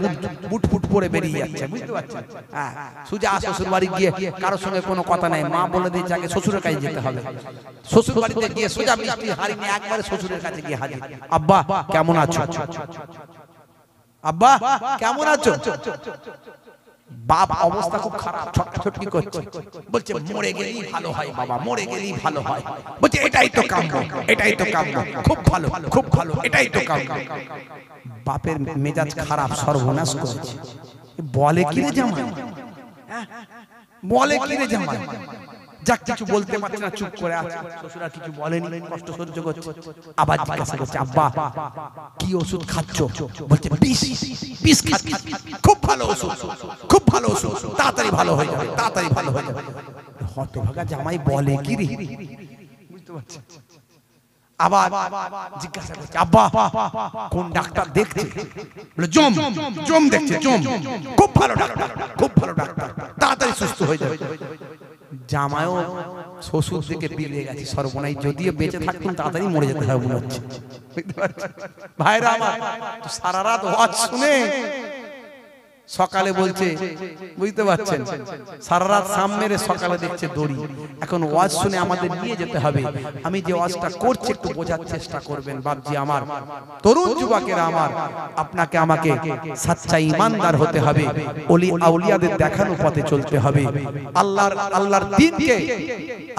বুট ফুট পরে বেরিয়ে যাচ্ছে। বুঝতে পারছেন? হ্যাঁ, সোজা শ্বশুর বাড়ি গিয়ে কারোর সঙ্গে কোনো কথা নাই। মা বলে দিয়েছে আগে শ্বশুরের কাছে যেতে হবে। শ্বশুর বাড়িতে গিয়ে সোজা মিষ্টির হাঁড়ি নিয়ে একবারে শ্বশুরের কাছে গিয়ে হাজির। আব্বা কেমন আছো, আব্বা কেমন আছো। বাপ অবস্থা খুব খারাপ, ছটফটি করছে, বলছে মরে গেলেই ভালো হয় বাবা, মরে গেলেই ভালো হয়। বলছে এটাই তো কাম্য, এটাই তো কাম্য, খুব ভালো, খুব ভালো, এটাই তো কাম্য। বাপের মেজাজ খারাপ, সর্বনাশ করেছে। বলে কি রে জামাই, বলে কি রে জামাই। যা কিছু বলতে পারছে না, চুপ করে আছে। শ্বশুর আর কিছু বলেনি, কষ্ট সহ্য করছে। আবার জিজ্ঞাসা করছে আব্বা কি ওষুধ খাচ্ছ। বলছে বিষ খাচ্ছি, খুব ভালো ওষুধ, খুব ভালো ওষুধ, তাড়াতাড়ি ভালো হয়ে যাবে, তাড়াতাড়ি ভালো হয়ে যাবে। হতভাগা জামাই বলে কি রে, বুঝতে পারছি। আবার জিজ্ঞাসা করছে আব্বা কোন ডাক্তার দেখছে। বলে জম, জম দেখছে, জম, খুব ভালো ডাক্তার, খুব ভালো ডাক্তার, তাড়াতাড়ি সুস্থ হয়ে যাবে। জামাইও শ্বশুর দিকে বিলিয়ে গেছে, সর্বনাশ, যদিও বেঁচে থাকতেন তাড়াতাড়ি মরে যেতে হবে মনে হচ্ছে। ভাইরা আমার, সারা রাত ওয়াজ শুনে সকালে বলছে, বুঝতে পারছেন, সারা রাত সাম মেরে সকালে দেখছে দড়ি। এখন ওয়াজ শুনে আমাদের নিয়ে যেতে হবে। আমি যে ওয়াজটা করছি একটু বোঝার চেষ্টা করবেন বাপজি আমার, তরুণ যুবকেরা আমার, আপনাকে আমাকে সচ্চা ইমানদার হতে হবে, ওলি আউলিয়াদের দেখানো পথে চলতে হবে। আল্লাহর দ্বীনকে,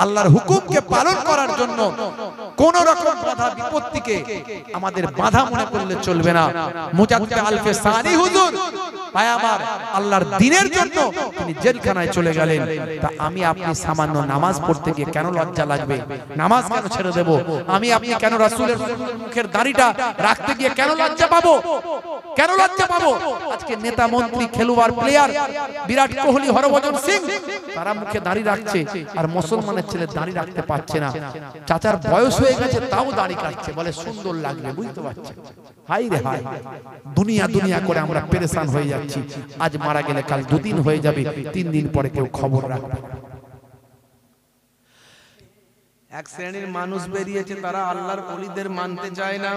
আল্লাহর হুকুমকে পালন করার জন্য কোন রকম বাধা বিপত্তিকে আমাদের বাধা মনে করলে চলবে না। মুজাদ্দিদ আলফে সানি হুজুর ভাই আমার, আল্লাহর দ্বীনের জন্য তিনি জেলখানায় চলে গেলেন। তা আমি আপনি সামান্য নামাজ পড়তে গিয়ে কেন লজ্জা লাগবে? নামাজ কেন ছেড়ে দেব? আমি আপনি কেন রাসূলের মুখের দাড়িটা রাখতে গিয়ে কেন লজ্জা পাবো? কেন লজ্জা পাবো? আজকে নেতা মন্ত্রী খেলোয়াড় প্লেয়ার বিরাট কোহলি, হরভজন সিং, তারা মুখে দাড়ি রাখছে, আর মুসলমানের ছেলে দাড়ি রাখতে পারছে না। চাচার বয়স হয়ে গেছে তাও দাড়ি কাটছে, বলে সুন্দর লাগবে। বুঝতে পারছেন? হাই রে হাই, দুনিয়া দুনিয়া করে আমরা পেরেশান হয়ে যাচ্ছি। আজ মারা গেলে কাল 2 দিন হয়ে যাবে, 3 দিন পরে কেউ খবর রাখবে। এক শ্রেণীর মানুষ বেরিয়েছে, তারা আল্লাহর ওলিদের মানতে চায় না।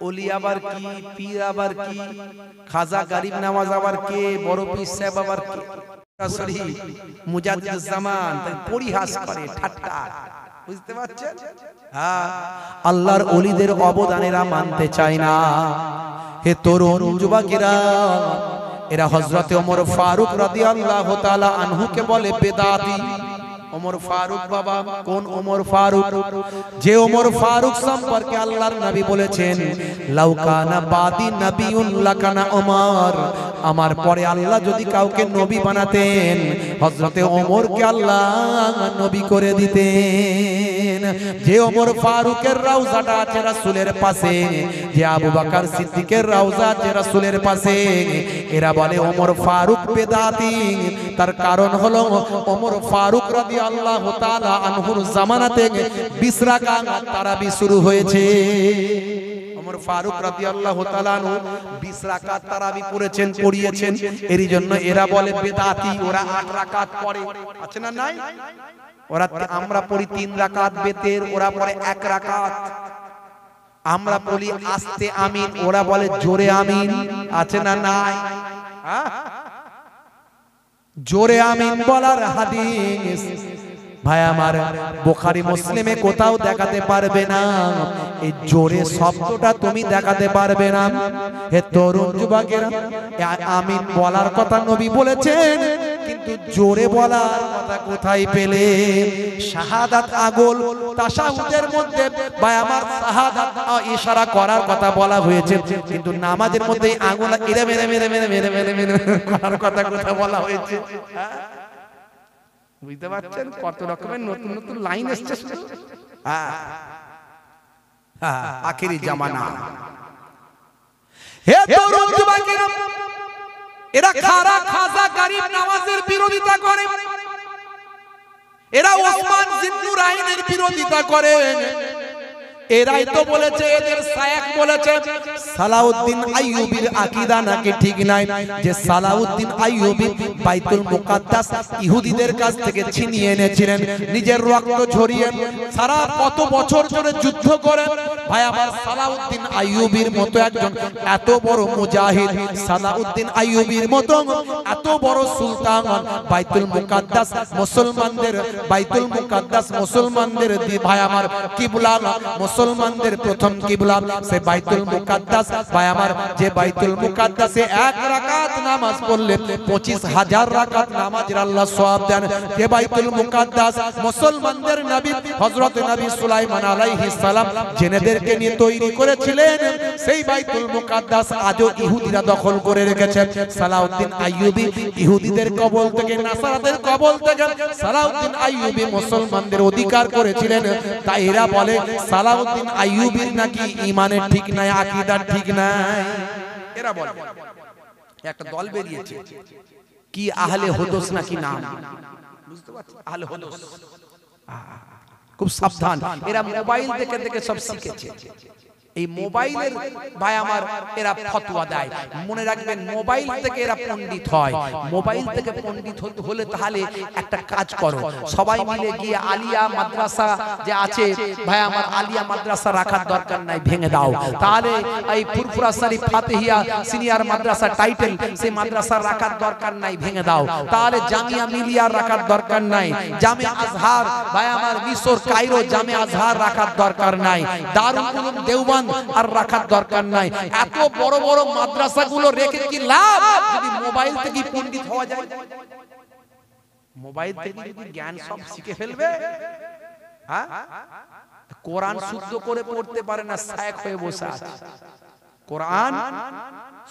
ওলি আবার কি, পীর আবার কি, খাজা গরিব নওয়াজ আবার কে, বড় পীর সাহেব আবার কে, সরাসরি মুজাদ্দিদ জামান পরিহাস করে, ঠাট্টা। বুঝতে পারছেন? হ্যাঁ, আল্লাহর ওলিদের অবদানেরা মানতে চায় না। হে তরুণ যুবকেরা, এরা হযরতে ওমর ফারুক রাদিয়াল্লাহু তাআলা আনহুকে বলে বেদাতি। ওমর ফারুক বাবা, কোন ওমর ফারুক? যে ওমর ফারুক সম্পর্কে আল্লাহর নবী বলেছেন, লাউ কানা বাদি নবিয়ুন লাকানা ওমর, আমার পরে আল্লাহ যদি কাউকে নবী বানাতেন, হযরতে ওমরকে আল্লাহ নবী করে দিতেন। যে ওমর ফারুকের রওজাটা আছে রাসূলের পাশে, যে আবু বকর সিদ্দিকের রওজা আছে রাসূলের পাশে, এরা বলে ওমর ফারুক বেদাতি। তার কারণ হলো ওমর ফারুক রাদিয়াল্লাহু তাআলা আনহুর জামানাতে 20 রাকাত তারাবি শুরু হয়েছে। ওমর ফারুক রাদিয়াল্লাহু তাআলা আনহু 20 রাকাত তারাবি পড়েছেন, পড়িয়েছেন। এরই জন্য এরা বলে বেদাতি। ওরা 8 রাকাত পড়ে, আছে না নাই? ওরা, আমরা পড়ি 3 রাকাত বেতের, ওরা পড়ে 1 রাকাত। আমরা বলি আস্তে আমিন, ওরা বলে জোরে আমিন, আছে না নাই? জোরে আমিন বলার হাদিস ভাই আমার বুখারী মুসলিমে কোথাও দেখাতে পারবে না। এই জোরে শব্দটা তুমি দেখাতে পারবে না। হে তরুণ যুবকেরা, আমিন বলার কথা নবী বলেছেন, কিন্তু জোরে বলার কথা কোথায় পেলে? শাহাদাত আগল তাশাহুদের মধ্যে ভাই আমার শাহাদাত ইশারা করার কথা বলা হয়েছে, কিন্তু নামাজের মধ্যে আঙ্গুল এরে মেরে মেরে মেরে মেরে মেরে মেরে করার কথা কোথায় বলা হয়েছে? বুঝতে পারছেন? কত রকমের নতুন নতুন লাইন এসছে। আখেরি জামানা। হে তরুণ যুবকেরা, এরা খারা খাজা গরিব নওয়াজের বিরোধিতা করে, এরা ওসমান জিন্নুরাইনের বিরোধিতা করে। এরাই তো বলেছে, এদের শায়েখ বলেছে সালাউদ্দিন আইয়ুবীর আকীদা নাকি ঠিক নাই, যে সালাউদ্দিন আইয়ুবী বাইতুল মুকাদ্দাস ইহুদিদের কাছ থেকে ছিনিয়ে এনেছিলেন, নিজের রক্ত ঝরিয়ে সারা কত বছর ধরে যুদ্ধ করে। ভাই আমার সালাউদ্দিন আইয়ুবীর মতো একজন এত বড় মুজাহিদ, সালাউদ্দিন আইয়ুবীর মতো এত বড় সুলতান, বাইতুল মুকাদ্দাস মুসলমানদের, বাইতুল মুকাদ্দাস মুসলমানদের ভাই আমার কিবলা, মুসলমানদের প্রথম কিবলা সে বাইতুল মুকাদ্দাস। ভাই আমার, যে বাইতুল মুকাদ্দাসে 1 রাকাত নামাজ পড়লে 25,000 রাকাত নামাজের আল্লাহ সওয়াব দেন। যে বাইতুল মুকাদ্দাস মুসলমানদের নবী হযরত নবী সুলাইমান আলাইহিস সালাম জেনেদেরকে নিয়ে তৈরি করেছিলেন, সেই বাইতুল মুকাদ্দাস আজও ইহুদিরা দখল করে রেখেছে। সালাউদ্দিন আইয়ুবী ইহুদিদের কবল থেকে, নাসারাদের কবল থেকে সালাউদ্দিন আইয়ুবী মুসলমানদের অধিকার করেছিলেন। তাই এরা বলে সালাউদ্দিন আইয়ুবীর নাকি ঈমানের ঠিক নাই, আকীদার ঠিক নাই। এরা বলে একটা দল বেরিয়েছে কি আহলে হুদুস নাকি নাম, বুঝতে পারছেন? আহলে হুদুস, খুব সাবধান। এরা মোবাইল দেখে দেখে সব শিখেছে। এই মোবাইলের ভাই আমার এরা ফতোয়া দেয়। মনে রাখবেন মোবাইল থেকে এরা পণ্ডিত হয়। মোবাইল থেকে পণ্ডিত হলে তাহলে একটা কাজ করো, সবাই মিলে গিয়ে আলিয়া মাদ্রাসা যে আছে ভাই আমার, আলিয়া মাদ্রাসা রাখার দরকার নাই, ভেঙে দাও। তাহলে এই ফুরফুরা শরীফ ফাতিহিয়া সিনিয়র মাদ্রাসা টাইটেল, সেই মাদ্রাসা রাখার দরকার নাই, ভেঙে দাও। তাহলে জামিয়া মিলিয়া রাখার দরকার নাই, জামিয়া আজহার ভাই আমার মিশর কায়রো জামিয়া আজহার রাখার দরকার নাই, দারুল উলুম দেওবন্দ আর রাখার দরকার নাই। এত বড় বড় মাদ্রাসাগুলো রেখে কি লাভ যদি মোবাইল থেকে পণ্ডিত হওয়া যায়? মোবাইল থেকে যদি জ্ঞান সব শিখে ফেলবে, হ্যাঁ কোরআন শুদ্ধ করে পড়তে পারে না, শায়েখ হয়ে বসে আছে। কোরআন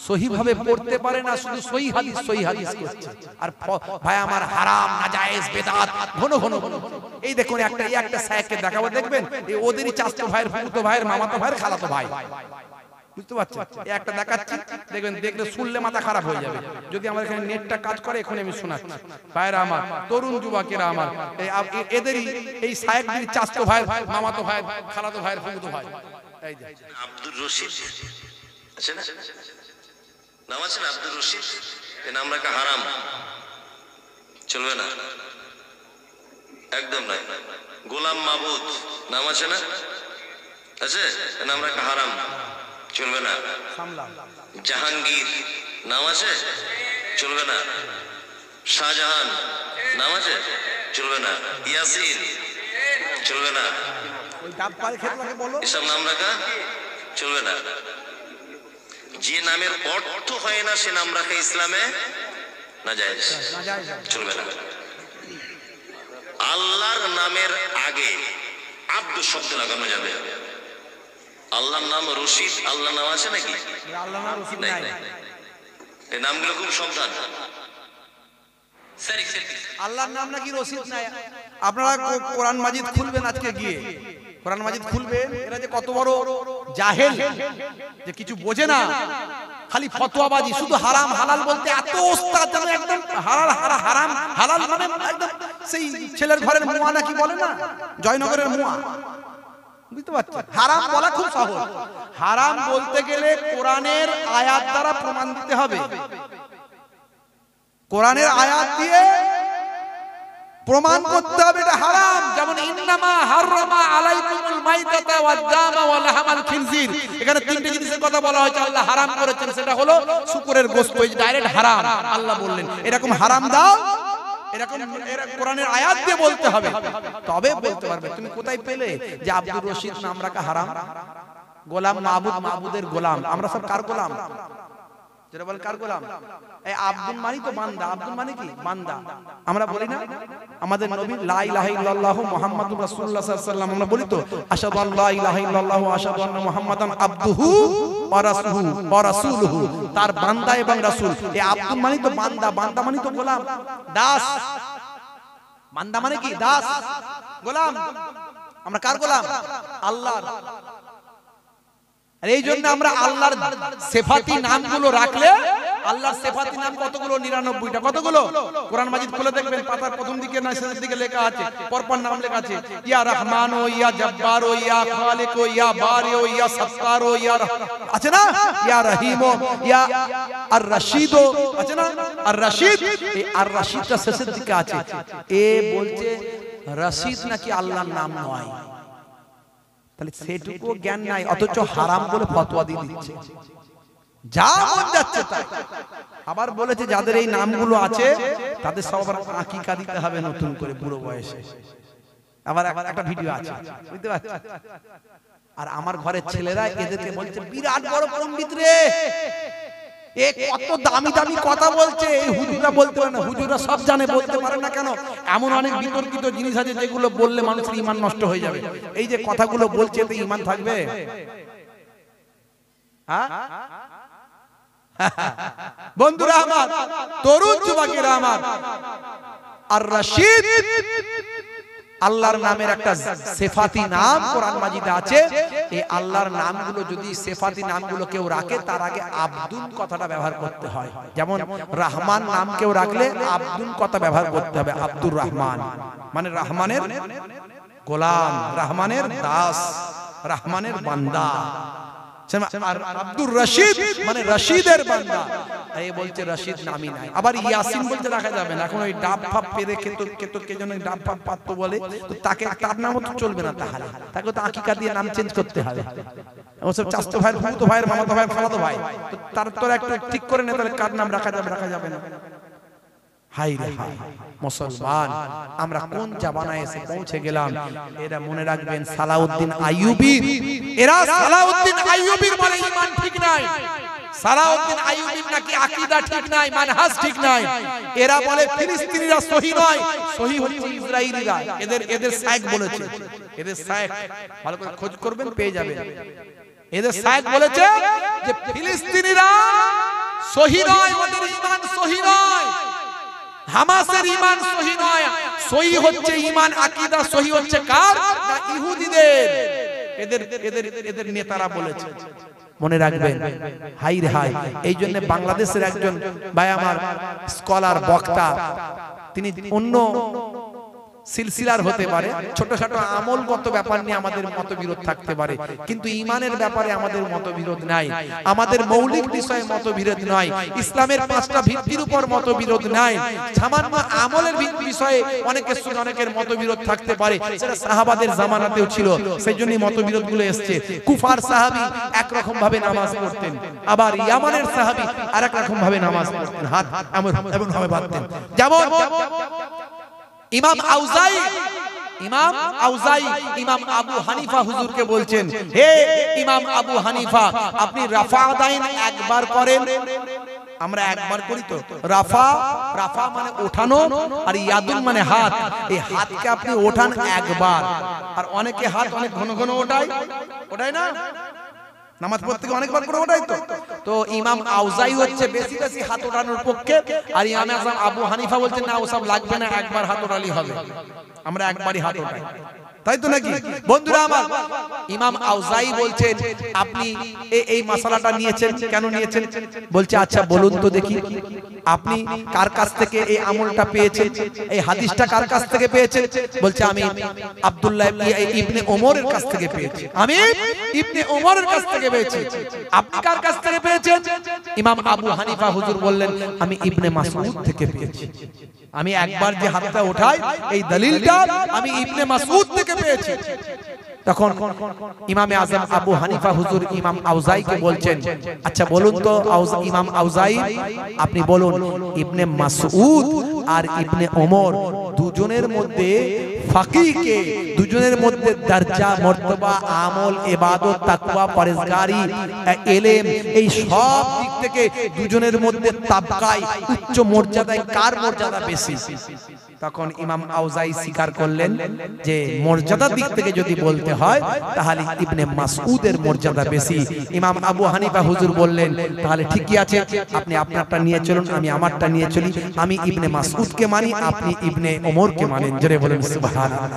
সহি ভাবে পড়তে পারে না, শুধু সহি হাদিস করছে। আর ভাই আমার হারাম নাজায়েজ বেদাত ঘন ঘন। এই দেখুন একটা শায়েখকে দেখাবো, দেখবেন এই ওদেরই চাচতো ভাইয়ের, ফুফুতো ভাইয়ের, মামাতো ভাইয়ের, খালাতো ভাই, বুঝতে পারছেন? একটা দেখাচ্ছি, দেখবেন, দেখলে শুনলে মাথা খারাপ হয়ে যাবে। যদি আমার এখানে নেটটা কাজ করে এখন আমি শোনাচ্ছি। ভাইরা আমার, তরুণ যুবকেরা আমার, এদেরই এই শায়েখদের চাচতো ভাইয়ের, মামাতো ভাইয়ের, খালাতো ভাইয়ের, ফুফুতো ভাই। এই যে আব্দুর রশিদ আছে না, নাম আছে না আব্দুর রশিদ, এই নাম রাখা হারাম, চলবে না, একদম নাই। গোলাম মাহবুদ নাম আছে না, আছে, এই নাম রাখা হারাম, চলবে না। জাহাঙ্গীর নাম আছে, চলবে না। শাহজাহান নাম আছে, চলবে না। ইয়াসিন চলবে না, এসব নাম রাখা চলবে না। যে নামের অর্থ হয় না সে নাম রাখা ইসলামে নাজায়েজ, চলবে না। আল্লাহর নামের আগে আব্দু শব্দ লাগানো যাবে। আল্লাহর নাম রশিদ, আল্লাহর নাম আছে নাকি? এই নামগুলো খুব সাবধান। আল্লাহর নাম নাকি রশিদ নাই। আপনারা কোরআন মাজিদ খুলবেন, আজকে গিয়ে কোরআন মাজিদ খুলবেন, এরা যে কত বড় জাহেল, যে কিছু বোঝে না, খালি ফতোয়াবাজি, শুধু হারাম হালাল বলতে এত ওস্তাদ জানে, একদম হালাল হারাম হালাল মানে একদম সেই ছেলের ঘরের মুয়া নাকি বলে না, জয়নগরের মুয়া, বুঝতে পারছেন? হারাম বলা খুব সহজ। হারাম বলতে গেলে কোরআনের আয়াত দ্বারা প্রমাণ দিতে হবে। কোরআনের আয়াত দিয়ে প্রমাণ করতে হবে এটা হারাম। যেমন ইন্নামা হাররামা আলাইকুমুল মাইতাতা ওয়াদ-দামা ওয়া লাহমাল খিনজির, এখানে তিনটে জিনিসের কথা বলা হয়েছে আল্লাহ হারাম করেছেন, সেটা হলো শুকরের গোশত, এই ডাইরেক্ট হারাম আল্লাহ বললেন। এরকম হারাম দাও, এরকম কোরআনের আয়াত দিয়ে বলতে হবে, তবে বলতে পারবে। তুমি কোথায় পেলে যে আব্দুর রশিদ নাম রাখা হারাম? গোলাম মাহবুদ, মাহবুদের গোলাম। আমরা সব কার গোলাম? যেটা বলেন কার গোলাম? এই আব্দুল মানি তো বান্দা, আব্দুল মানে কি? বান্দা। আমরা বলি না আমাদের নবী লা ইলাহা ইল্লাল্লাহু মুহাম্মাদুর রাসূলুল্লাহ সাল্লাল্লাহু আলাইহি ওয়াসাল্লাম, আমরা বলি তো আশহাদু আল্লা ইলাহা ইল্লাল্লাহু ওয়া আশহাদু আন্না মুহাম্মাদান আবদুহু ওয়া রাসূলুহু, তার বান্দা এবং রাসূল। এই আব্দুল মানে তো বান্দা, বান্দা মানে তো গোলাম, দাস। বান্দা মানে কি? দাস, গোলাম। আমরা কার গোলাম? আল্লাহর। আর এই জন্য আমরা আল্লাহর সিফাতি নামগুলো রাখলে, আল্লাহর সিফাতি নাম কতগুলো? 99টা। কতগুলো? কোরআন মাজিদ খুলে দেখবেন, পাতার প্রথম দিকে না শেষের দিকে লেখা আছে, পরপর নাম লেখা আছে। ইয়া রহমান ও ইয়া জব্বার ও ইয়া খালিক ও ইয়া বারি ও ইয়া সত্তার ও ইয়া, আছে না? ইয়া রহিম ও ইয়া আর রশিদ ও, আছে না? আর রশিদ, এই আর রশিদটা শেষের দিকে আছে। এ বলছে রশিদ নাকি আল্লাহর নাম নয়। তাহলে সেটুকু জ্ঞান নাই, অথচ হারাম বলে ফতোয়া দিয়ে দিচ্ছে, যা মন যাচ্ছে তাই। আবার বলেছে যাদের এই নামগুলো আছে তাদের সব আবার আকিকা দিতে হবে নতুন করে বুড়ো বয়সে। আবার একটা ভিডিও আছে, বুঝতে পারছেন? আর আমার ঘরের ছেলেরা এদেরকে বলছে বিরাট বড় পণ্ডিত রে, এ কত দামি দামি কথা বলছে, এই হুজুররা বলতে পারে না। হুজুররা সব জানে, বলতে পারে না কেন? এমন অনেক বিতর্কিত জিনিস আছে যেগুলো বললে মানুষের ঈমান নষ্ট হয়ে যাবে। এই যে কথাগুলো বলছে এতে ঈমান থাকবে? হ্যাঁ বন্ধুরা আমার, তরুণ যুবকেরা আমার, আর রশিদ আল্লাহর নামের একটা সিফাতি নাম কোরআন মাজিদে আছে। এই আল্লাহর নামগুলো যদি সিফাতি নামগুলো কেউ রাখে, তার আগে আব্দুল কথাটা ব্যবহার করতে হয়। যেমন রহমান নাম কেউ রাখলে আব্দুল কথা ব্যবহার করতে হবে। আব্দুর রহমান মানে রহমানের গোলাম, রহমানের দাস, রহমানের বান্দা। আর আব্দুর রশিদ মানে রশিদের বান্দা, এই বলছে রশিদ নামই নাই। আবার ইয়াসিন বলতে রাখা যাবে না, এখন ওই ডাব ফাপ পেরে খেতো কে যেন ডাব ফাপ পাততো বলে, তো তাকে তার নামও তো চলবে না, তাহলে তাকে তো আকিকা দিয়ে নাম চেঞ্জ করতে হবে। ওসব চাচতো ভাইয়ের, ফুফুতো ভাইয়ের, মামাতো ভাইয়ের, খালাতো ভাই, তো তার তো একটু ঠিক করে নে, তাহলে কার নাম রাখা যাবে না। হাই রে হাই মুসলমান, আমরা কোন জামানায় এসে পৌঁছে গেলাম। এরা মনে রাখবেন সালাউদ্দিন আইয়ুবী, এরা সালাউদ্দিন আইয়ুবীর বলে ঈমান ঠিক নাই, সালাউদ্দিন আইয়ুবীর নাকি আকীদা ঠিক নাই, মানহাজ ঠিক নাই। এরা বলে ফিলিস্তিনিরা সহি নয়, সহি হচ্ছে ইসরাইলীরা। এদের শায়েখ বলেছে, এদের শায়েখ ভালো করে খোঁজ করবেন পেয়ে যাবেন। এদের শায়েখ বলেছে যে ফিলিস্তিনিরা সহি নয়, ওদের ঈমান সহি নয়, হামাসের ঈমান সহি নয়, সহি হচ্ছে ঈমান আকীদা সহি হচ্ছে কার? না ইহুদিদের। এদের নেতারা বলেছে, মনে রাখবেন। হাই রে হাই, এই জন্য বাংলাদেশের একজন ভাই আমার স্কলার বক্তা, তিনি অন্য সিলসিলার হতে পারে, ছোটখাটো আমলগত ব্যাপার নিয়ে আমাদের মতবিরোধ থাকতে পারে, কিন্তু ঈমানের ব্যাপারে আমাদের মতবিরোধ নাই, আমাদের মৌলিক বিষয়ে মতবিরোধ নয়, ইসলামের 5টা ভিত্তির উপর মতবিরোধ নাই, সামান্য আমলের বিষয়ে অনেকের সঙ্গে অনেকের মতবিরোধ থাকতে পারে, সেটা সাহাবাদের জামানাতেও ছিল, সেই জন্যই মতবিরোধগুলো এসছে। কুফার সাহাবী একরকম ভাবে নামাজ পড়তেন, আবার ইয়ামানের সাহাবী আরেক রকম ভাবে নামাজ পড়তেন, হাত এমন ভাবে বাঁধতেন। যেমন ইমাম আউজাই, ইমাম আবু হানিফা হুজুরকে বলছেন, হে ইমাম আবু হানিফা, আপনি রাফা দাইন একবার করেন, আমরা একবার করি তো। রাফা মানে ওঠানো, আর ইয়াদুন মানে হাত, এই হাতকে আপনি ওঠান একবার। আর অনেকে হাত অনেক ঘন ঘন ওঠায় না, নামাজ পড়তে অনেকবার করে ওঠাই তো ইমাম আউজাই হচ্ছে বেশি বেশি হাত ওঠানোর পক্ষে, আর ইমাম আযম আবু হানিফা বলছেন না, ওসব লাগবে না, একবার হাত ওঠালেই হবে, আমরা একবারই হাত ওঠাই, তাই তো নাকি বন্ধুরা আমার? ইমাম আউজাই বলছেন, আপনি এই মাসালাটা নিয়েছেন, কেন নিয়েছেন? বলছে আচ্ছা বলুন তো দেখি, আপনি কার কাছ থেকে এই আমলটা পেয়েছেন, এই হাদিসটা কার কাছ থেকে পেয়েছেন? বলছে আমি আব্দুল্লাহ ইবনে ওমরের কাছ থেকে পেয়েছি, আমি ইবনে ওমরের কাছ থেকে পেয়েছি। আপনি কার কাছ থেকে পেয়েছেন? ইমাম আবু হানিফা হুজুর বললেন, আমি ইবনে মাসউদ থেকে পেয়েছি, আমি একবার যে হাতটা ওঠাই এই দলিলটা আমি ইবনে মাসউদ থেকে পেয়েছি। তখন ইমামে আযম আবু হানিফা হুজুর ইমাম আউজাইকে বলছেন, আচ্ছা বলুন তো ইমাম আউজাই, আপনি বলুন ইবনে মাসউদ আর ইবনে ওমর দুজনের মধ্যে ফাকিহকে, দুজনের মধ্যে দরজা, মর্তবা, আমল, ইবাদত, তাকওয়া, পরহেজগারি, ইলম, এই সব দিক থেকে দুজনের মধ্যে তাবকায়, উচ্চ মর্যাদায় কার মর্যাদা বেশি? তখন ইমাম আউজাই স্বীকার করলেন যে মর্যাদার দিক থেকে যদি বলতে হয় তাহলে ইবনে মাসউদের মর্যাদা বেশি। ইমাম আবু হানিফা হুজুর বললেন, তাহলে ঠিকই আছে, আপনি আপনারটা নিয়ে চলুন, আমি আমারটা নিয়ে চলি, আমি ইবনে মাসউদকে মানি, আপনি ইবনে ওমরকে মানেন। জোরে বলেন সুবহানাল্লাহ।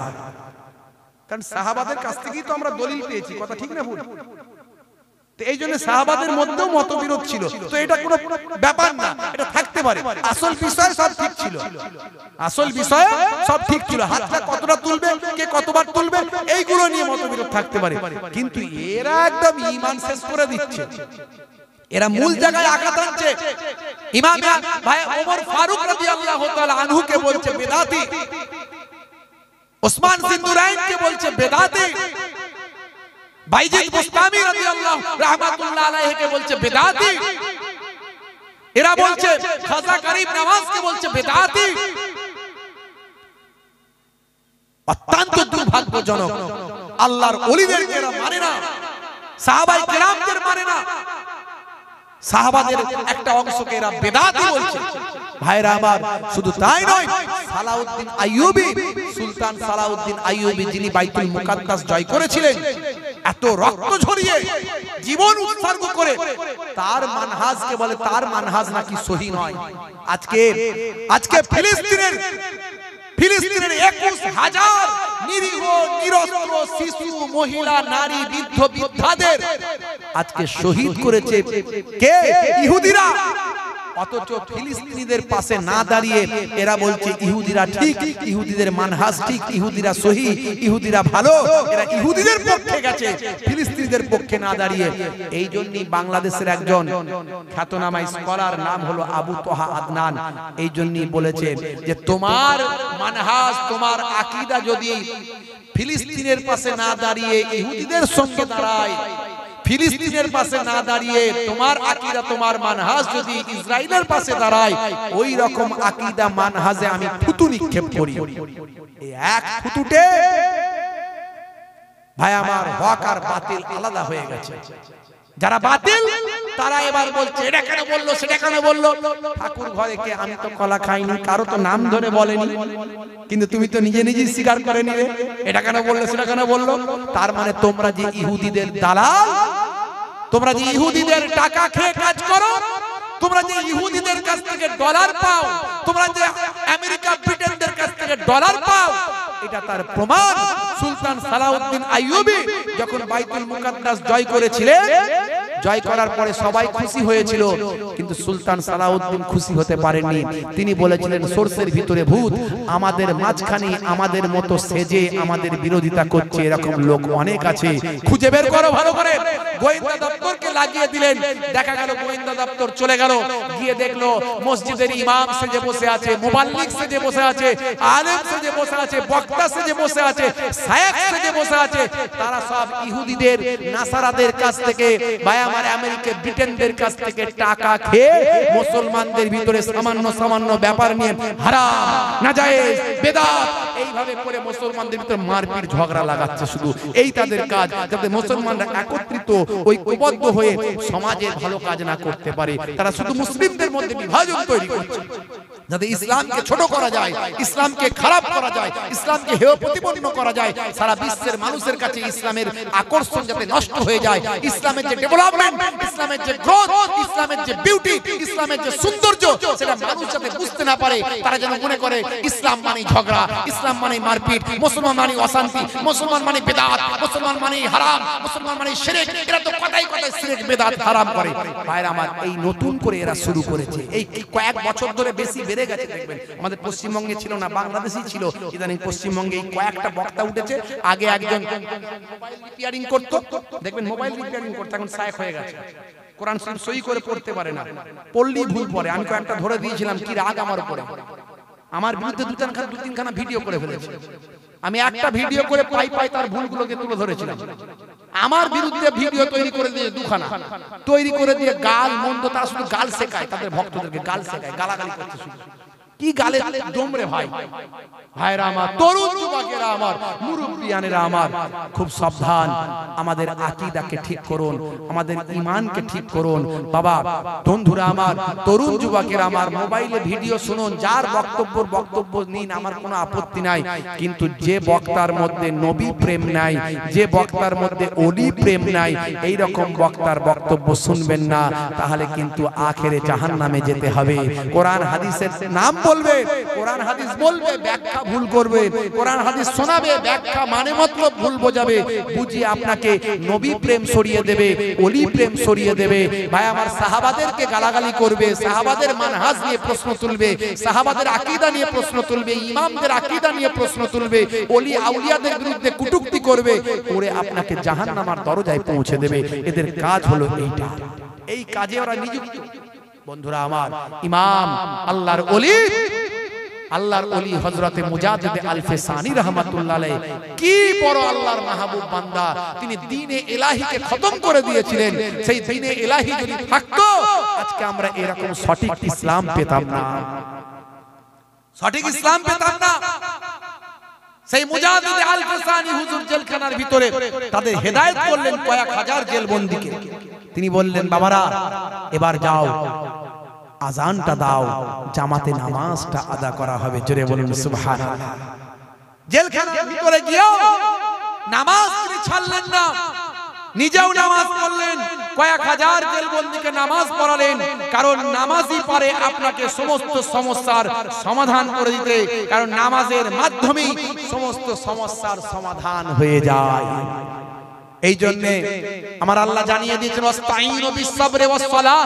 কারণ সাহাবাদের কাছ থেকেই তো আমরা দলিল পেয়েছি, কথা ঠিক না ভুল? তো এই জন্য সাহাবাদের মধ্যেও মতবিরোধ ছিল, তো এটা কোনো ব্যাপার না, এটা থাকতে পারে, আসল বিষয় সব ঠিক ছিল, আসল বিষয় সব ঠিক ছিল, হাতটা কতটা তুলবে, কে কতবার তুলবে, এইগুলো নিয়ে মতবিরোধ থাকতে পারে, কিন্তু এরা একদম ঈমান শেষ করে দিচ্ছে, এরা মূল জায়গায় আঘাত আনছে। ইমাম ভাই ওমর ফারুক রাদিয়াল্লাহু তাআলা আনহুকে বলছে বেদাতি, ওসমান জিন্নুরাইনকে বলছে বেদাতি, বাইজিদ বুস্তামি রাদিয়াল্লাহু রাহমাতুল্লাহ আলাইহিকে বলছে বেদাতি, এরা বলছে খাজা গরিব নওয়াজকে বলছে বেদাতি। অত্যন্ত দুর্ভাগ্যজনক, আল্লাহর ওলিদেরকে এরা মানে না, সাহাবায়ে কেরামদের মানে না, সাহাবাদের একটা অংশকে এরা বেদাতি বলছে। ভাইরা আমার, শুধু তাই নয়, সালাউদ্দিন আইয়ুবী, সুলতান সালাউদ্দিন আইয়ুবী, যিনি বাইতুল মুকাদ্দাস জয় করেছিলেন, এত রক্ত ঝরিয়ে জীবন উৎসর্গ করে, তার মানহাজকে বলে তার মানহাজ নাকি সহি নয়। আজকে ফিলিস্তিনের 21,000 নিরীহ নিরস্ত্র শিশু, মহিলা, নারী, বৃদ্ধ, বৃদ্ধাদের আজকে শহীদ করেছে কে? ইহুদিরা। অথচ ফিলিস্তিনিদের পাশে না দাঁড়িয়ে এরা বলছে ইহুদিরা ঠিক, ইহুদিদের মানহাজ ঠিক, ইহুদিরা সহি, ইহুদিরা ভালো, এরা ইহুদিদের পক্ষে গেছে, ফিলিস্তিনিদের পক্ষে না দাঁড়িয়ে। এই জন্যই বাংলাদেশের একজন খ্যাতনামা স্কলার নাম হলো আবু তোহা আদনান, এই জন্যই বলেছে যে তোমার মানহাজ, তোমার আকীদা যদি ফিলিস্তিনের পাশে না দাঁড়িয়ে ইহুদিদের সঙ্গে দাঁড়ায়, ফিলিস্তিনের পাশে না দাঁড়িয়ে তোমার আকীদা, তোমার মানহাজ যদি ইসরায়েলের পাশে দাঁড়ায়, ওই রকম আকীদা মানহাজে আমি থুতু নিক্ষেপ করি। এই এক থুতুতে ভাই আমার হক আর বাতিল আলাদা হয়ে গেছে। যারা বাতিল তারা এবার বলছে এটা কেন বললো, সেটা কেন বললো। ঠাকুর ঘরে কে, আমি তো কলা খাইনি, কারো তো নাম ধরে বলেনি, কিন্তু তুমি তো নিজে নিজেই স্বীকার করে নিলে এটা কেন বললো, সেটা কেন বললো। তার মানে তোমরা যে ইহুদিদের দালাল, তোমরা যে ইহুদিদের টাকা খেয়ে কাজ করো, তোমরা যে ইহুদিদের কাছ থেকে ডলার পাও, তোমরা যে আমেরিকা ব্রিটেনদের কাছ থেকে ডলার পাও, এটা তার প্রমাণ। সুলতান সালাউদ্দিন আইয়ুবী যখন বাইতুল মুকাদ্দাস জয় করেছিলেন, জয় করার পরে সবাই খুশি হয়েছিল, কিন্তু সুলতান সালাউদ্দিন খুশি হতে পারেননি। তিনি বলেছিলেন সোর্সের ভিতরে ভূত, আমাদের মাঝখানে আমাদের মতো সেজে আমাদের বিরোধিতা করছে এরকম লোক অনেক আছে, খুঁজে বের করো ভালো করে। গোয়েন্দা দপ্তরকে লাগিয়ে দিলেন, দেখা গেল গোয়েন্দা দপ্তর চলে গেল, গিয়ে দেখলো মসজিদের ইমাম সেজে বসে আছে, মুবাল্লিগ সেজে বসে আছে, আলেম সেজে বসে আছে, বক্তা সেজে বসে আছে, শায়েখ সেজে বসে আছে। তারা সব ইহুদিদের, নাসারাদের কাছ থেকে, ভাই আমার আমেরিকা ব্রিটেনদের কাছ থেকে টাকা খেয়ে মুসলমানদের ভিতরে সামান্য সামান্য ব্যাপার নিয়ে হারাম, নাজায়েজ, বেদাত এইভাবে করে মুসলমানদের ভিতরে মারপিট ঝগড়া লাগাচ্ছে। শুধু এই তাদের কাজ, যাতে মুসলমানরা একত্রিত ঐক্যবদ্ধ হয়ে সমাজের ভালো কাজ না করতে পারে। তারা শুধু মুসলিমদের মধ্যে বিভাজন তৈরি করছে, যাতে ইসলামকে ছোট করা যায়, ইসলামকে খারাপ করা যায়, ইসলামকে হেয় প্রতিপন্ন করা যায়। সারা বিশ্বের মানুষের কাছে ইসলামের আকর্ষণ যাতে নষ্ট হয়ে যায়, ইসলামের যে ডেভেলপমেন্ট, ইসলামের যে গ্রোথ, ইসলামের যে বিউটি, ইসলামের যে সৌন্দর্য, সেটা মানুষ যাতে বুঝতে না পারে। তারা যেন মনে করে ইসলাম মানে ঝগড়া, ইসলাম মানে মারপিট, মুসলমান মানে অশান্তি, মুসলমান মানে বেদাত, মুসলমান মানে হারাম, মুসলমান মানে শিরক। এরা তো কথাই কথাই শিরক বেদাত হারাম করে। ভাইরা আমার, এই নতুন করে এরা শুরু করেছে, এই কয়েক বছর ধরে বেশি বেড়ে গেছে। দেখবেন আমাদের পশ্চিমবঙ্গে ছিল না, বাংলাদেশই ছিল, ইদানিং পশ্চিমবঙ্গে এই কয়েকটা বক্তা উঠেছে। আগে একজন মোবাইল রিপেয়ারিং করত, দেখবেন মোবাইল রিপেয়ারিং করতে, এখন শায়েখ হয়ে গেছে। কোরআন শরীফ সই করে পড়তে পারে না, পড়লেই ভুল পড়ে। আমি কয়েকটা ধরে দিয়েছিলাম, কি রাগ আমার উপরে, আমার বিরুদ্ধে দু তিনখানা ভিডিও করে ফেলেছে। আমি একটা ভিডিও করে পাই তার ভুলগুলোকে তুলে ধরেছিলাম। আমার বিরুদ্ধে ভিডিও তৈরি করে দিয়ে দুখানা তৈরি করে দিয়ে গাল মন্দ, তারা শুধু গাল শেখায়, তাদের ভক্তদেরকে গাল শেখায়, গালাগালি করতে শুধু। কি গালে দমরে ভাই, ভাইরা আমার, তরুণ যুবকেরা আমার, মুরব্বিয়ানেরা আমার, খুব সাবধান। আমাদের আকীদাকে ঠিক করুন, আমাদের ঈমানকে ঠিক করুন। বাবা বন্ধুরা আমার, তরুণ যুবকেরা আমার, মোবাইলে ভিডিও শুনুন, যার বক্তব্য নিন, আমার কোনো আপত্তি নাই। কিন্তু যে বক্তার মধ্যে নবী প্রেম নাই, যে বক্তার মধ্যে ওলি প্রেম নাই, এই রকম বক্তার বক্তব্য শুনবেন না, তাহলে কিন্তু আখেরে জাহান্নামে যেতে হবে। কোরআন হাদিসের নাম বলবে, কোরআন হাদিস বলবে, ব্যাখ্যা ভুল করবে, কোরআন হাদিস শোনাবে, ব্যাখ্যা মানে মতলব ভুল বোঝাবে, বুঝিয়ে আপনাকে নবী প্রেম সরিয়ে দেবে, ওলি প্রেম সরিয়ে দেবে। ভাই আমার, সাহাবাদেরকে গালাগালি করবে, সাহাবাদের মানহাজ নিয়ে প্রশ্ন তুলবে, সাহাবাদের আকীদা নিয়ে প্রশ্ন তুলবে, ইমামদের আকীদা নিয়ে প্রশ্ন তুলবে, ওলি আউলিয়াদের বিরুদ্ধে কটূক্তি করবে, করে আপনাকে জাহান্নামের দরজায় পৌঁছে দেবে। এদের কাজ হলো এইটা, এই কাজে ওরা নিযুক্ত। বন্ধুরা আমার, ইমাম আল্লাহর ওলি হযরতে মুজাদ্দিদ আল-ফিসানি রাহমাতুল্লাহ আলাইহি কি বড় আল্লাহর মাহবুব বান্দা। তিনি দ্বীনে ইলাহিকে খতম করে দিয়েছিলেন। সেই দ্বীনে ইলাহি যদি থাকতো, আজকে আমরা এরকম সঠিক ইসলাম পেতাম না, সঠিক ইসলাম পেতাম না। সেই মুজাদ্দিদ আল-ফিসানি হুজুর জেলখানার ভিতরে তাদের হেদায়েত করলেন কয়েক হাজার জেলবন্দীকে। তিনি বললেন, বাবারা এবার যাও, আজানটা দাও, জামাতে নামাজটা আদা করা হবে। জোরে বলুন সুবহানাল্লাহ। জেলখানার ভিতরে গিয়েও নামাজ তিনি ছাড়লেন না, নিজেও নামাজ পড়লেন, কয়েক হাজার জেলবন্দীকে নামাজ পড়ালেন। কারণ নামাজই পারে আপনাকে সমস্ত সমস্যার সমাধান করে দিতে, কারণ নামাজের মাধ্যমেই সমস্ত সমস্যার সমাধান হয়ে যায়। এই জন্য আমার আল্লাহ জানিয়ে দিয়েছেন ওয়াস্তাইনু বিস-সাবরি ওয়াস-সালাহ,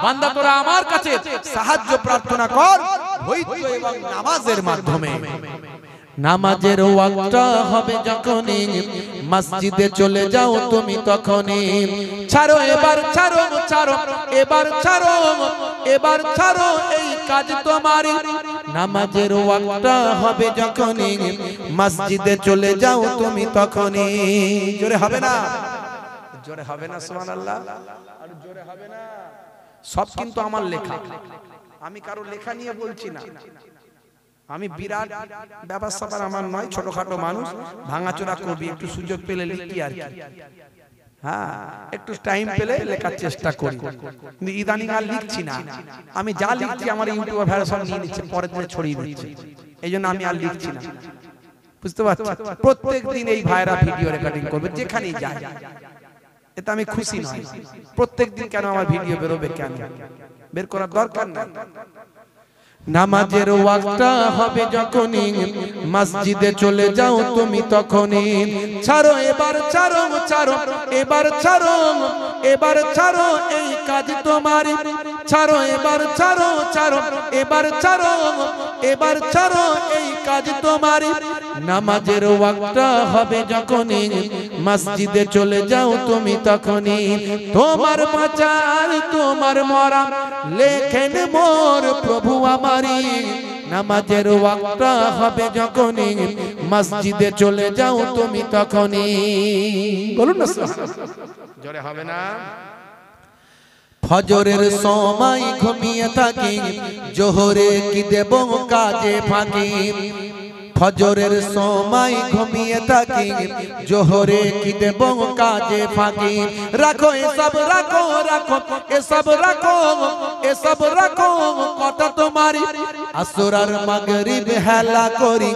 বান্দা তোরা আমার কাছে সাহায্য প্রার্থনা কর ধৈর্য এবং নামাজের মাধ্যমে। নামাজের ওয়াক্ত হবে যখনই মসজিদে চলে যাও তুমি তখনই। ছাড়ো এবার ছাড়ো ছাড়ো এবার ছাড়ো এবার ছাড়ো এই কাজ তোমার। নামাজের ওয়াক্ত হবে যখনই মসজিদে চলে যাও তুমি তখনই। জোরে হবে না? জোরে হবে না? সুবহানাল্লাহ। আর জোরে হবে না? সব কিন্তু আমার লেখা, আমি কারো লেখা নিয়ে বলছি না। আমি বিরাট ব্যবস্থা আমার নয়, ছোটখাটো মানুষ, ভাঙাচোরা কবি, একটু সুযোগ পেলে লিখি আর কি। হ্যাঁ, একটু টাইম পেলে লেখার চেষ্টা করি, কিন্তু ইদানিং আর লিখছি না। আমি যা লিখছি আমার ইউটিউবে ভাইরা সব নিয়ে নিচ্ছে, পরের দিনে ছড়িয়ে দিচ্ছে, এই জন্য আমি আর লিখছি না। বুঝতে পারছি? প্রত্যেক দিন এই ভাইরা ভিডিও রেকর্ডিং করবে যেখানেই যায়, এতে আমি খুশি নই। প্রত্যেক দিন কেন আমার ভিডিও বেরোবে, কেন বের করার দরকার নাই। নামাজের ওয়াক্ত হবে যখনই মসজিদে চলে যাও তুমি তখনই। ছাড়ো এবার ছাড়ো ছাড়ো এবার ছাড়ো এবার ছাড়ো এই কাজ তোমার। ছাড়ো এবার ছাড়ো ছাড়ো এবার ছাড়ো এবার ছাড়ো এই কাজ তোমার। নামাজের ওয়াক্ত হবে যখনই মসজিদে চলে যাও তুমি তখনই। তোমার বাঁচার তোমার মরা লেখেন মোর প্রভু আমারি। নামাজের ওয়াক্ত হবে যখনই মসজিদে চলে যাও তুমি তখনই। বলুন না, জোরে হবে না? ফজরের সময় ঘুমিয়ে থাকি, জোহরে কি দেব কাজে ফাঁকি। ফজরের সময় ঘুমিয়ে থাকি, জোহরে কি দেব কাজে ফাঁকি। রাখো এসব রাখো রাখো এসব রাখো এসব রাখো কথা তোমার। আসর আর মাগরিব হেলা করি,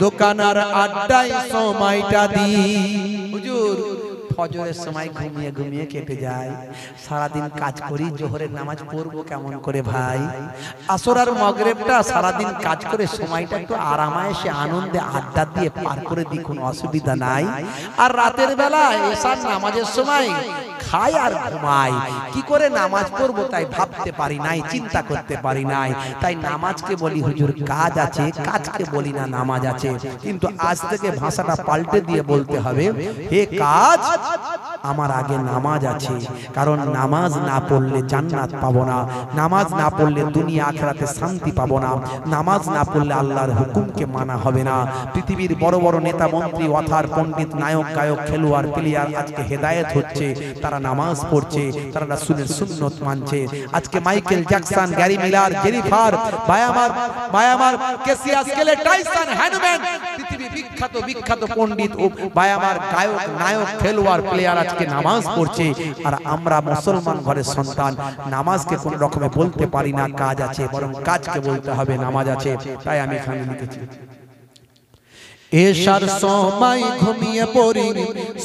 দোকানার আড্ডায় সময়টা দিই। হুজুর ফজরের সময় ঘুমিয়ে ঘুমিয়ে কেটে যায়, সারাদিন কাজ করি, জোহরের নামাজ পড়বো কেমন করে ভাই? আসর আর মাগরিবটা সারাদিন কাজ করে সময়টা একটু আরামায়েশে আনন্দে আড্ডা দিয়ে পার করে দিই, কোনো অসুবিধা নাই। আর রাতের বেলা এশার নামাজের সময় খাই আর ঘুমাই, কি করে নামাজ পড়বো তাই ভাবতে পারি নাই, চিন্তা করতে পারি নাই। তাই নামাজকে বলি হুজুর কাজ আছে, কাজকে বলি না নামাজ আছে। কিন্তু আজ থেকে ভাষাটা পাল্টে দিয়ে বলতে হবে, হে কাজ আমার আগে নামাজ আছে। কারণ নামাজ না পড়লে জান্নাত পাবো না, নামাজ না পড়লে দুনিয়া আখিরাতে শান্তি পাবো না, নামাজ না পড়লে আল্লাহর হুকুমকে মানা হবে না। পৃথিবীর বড় বড় নেতা মন্ত্রী, অথার পণ্ডিত, নায়ক গায়ক, খেলোয়াড়, প্লেয়ার আজকে হেদায়েত হচ্ছে, তারা নামাজ পড়ছে, তারা রাসূলের সুন্নাত মানছে। আজকে Michael Jackson, Gary Miller, Jennifer, বায়ামার কেসিয়াস, কেলে টাইসন, হ্যানুম্যান, পৃথিবী বিখ্যাত বিখ্যাত পণ্ডিত ও বায়ামার গায়ক, নায়ক, খেলোয়াড়, প্লেয়ার আজকে নামাজ পড়ছে। আর আমরা মুসলমান ঘরের সন্তান নামাজকে কোন রকমে বলতে পারি না কাজ আছে, বরং কাজকে বলতে হবে নামাজ আছে। তাই আমি এখানে লিখেছি, এশার সময় ঘুমিয়ে পড়ি,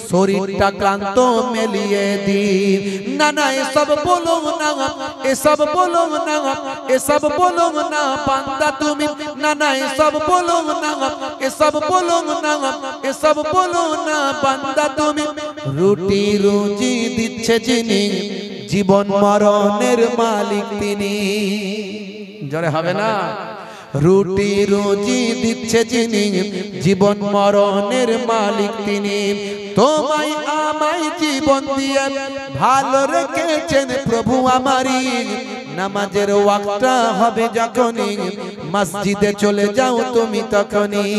শরীরটা ক্লান্ত মেলিয়ে দি। না না এসব বলো না, এসব বলো না, এসব বলো না বান্দা তুমি। না না এসব বলো না, এসব বলো না, এসব বলো না বান্দা তুমি। রুটি রুজি দিচ্ছে যিনি, জীবন মরণের মালিক তিনি। জোরে হবে না? রুটি রুজি দিচ্ছে যিনি, জীবন মরণের মালিক তিনি। তোমায় আমায় জীবন দিয়ে ভালো রেখেছেন প্রভু আমারি। নামাজের ওয়াক্ত হবে যখনই মসজিদে চলে যাও তুমি তখনই।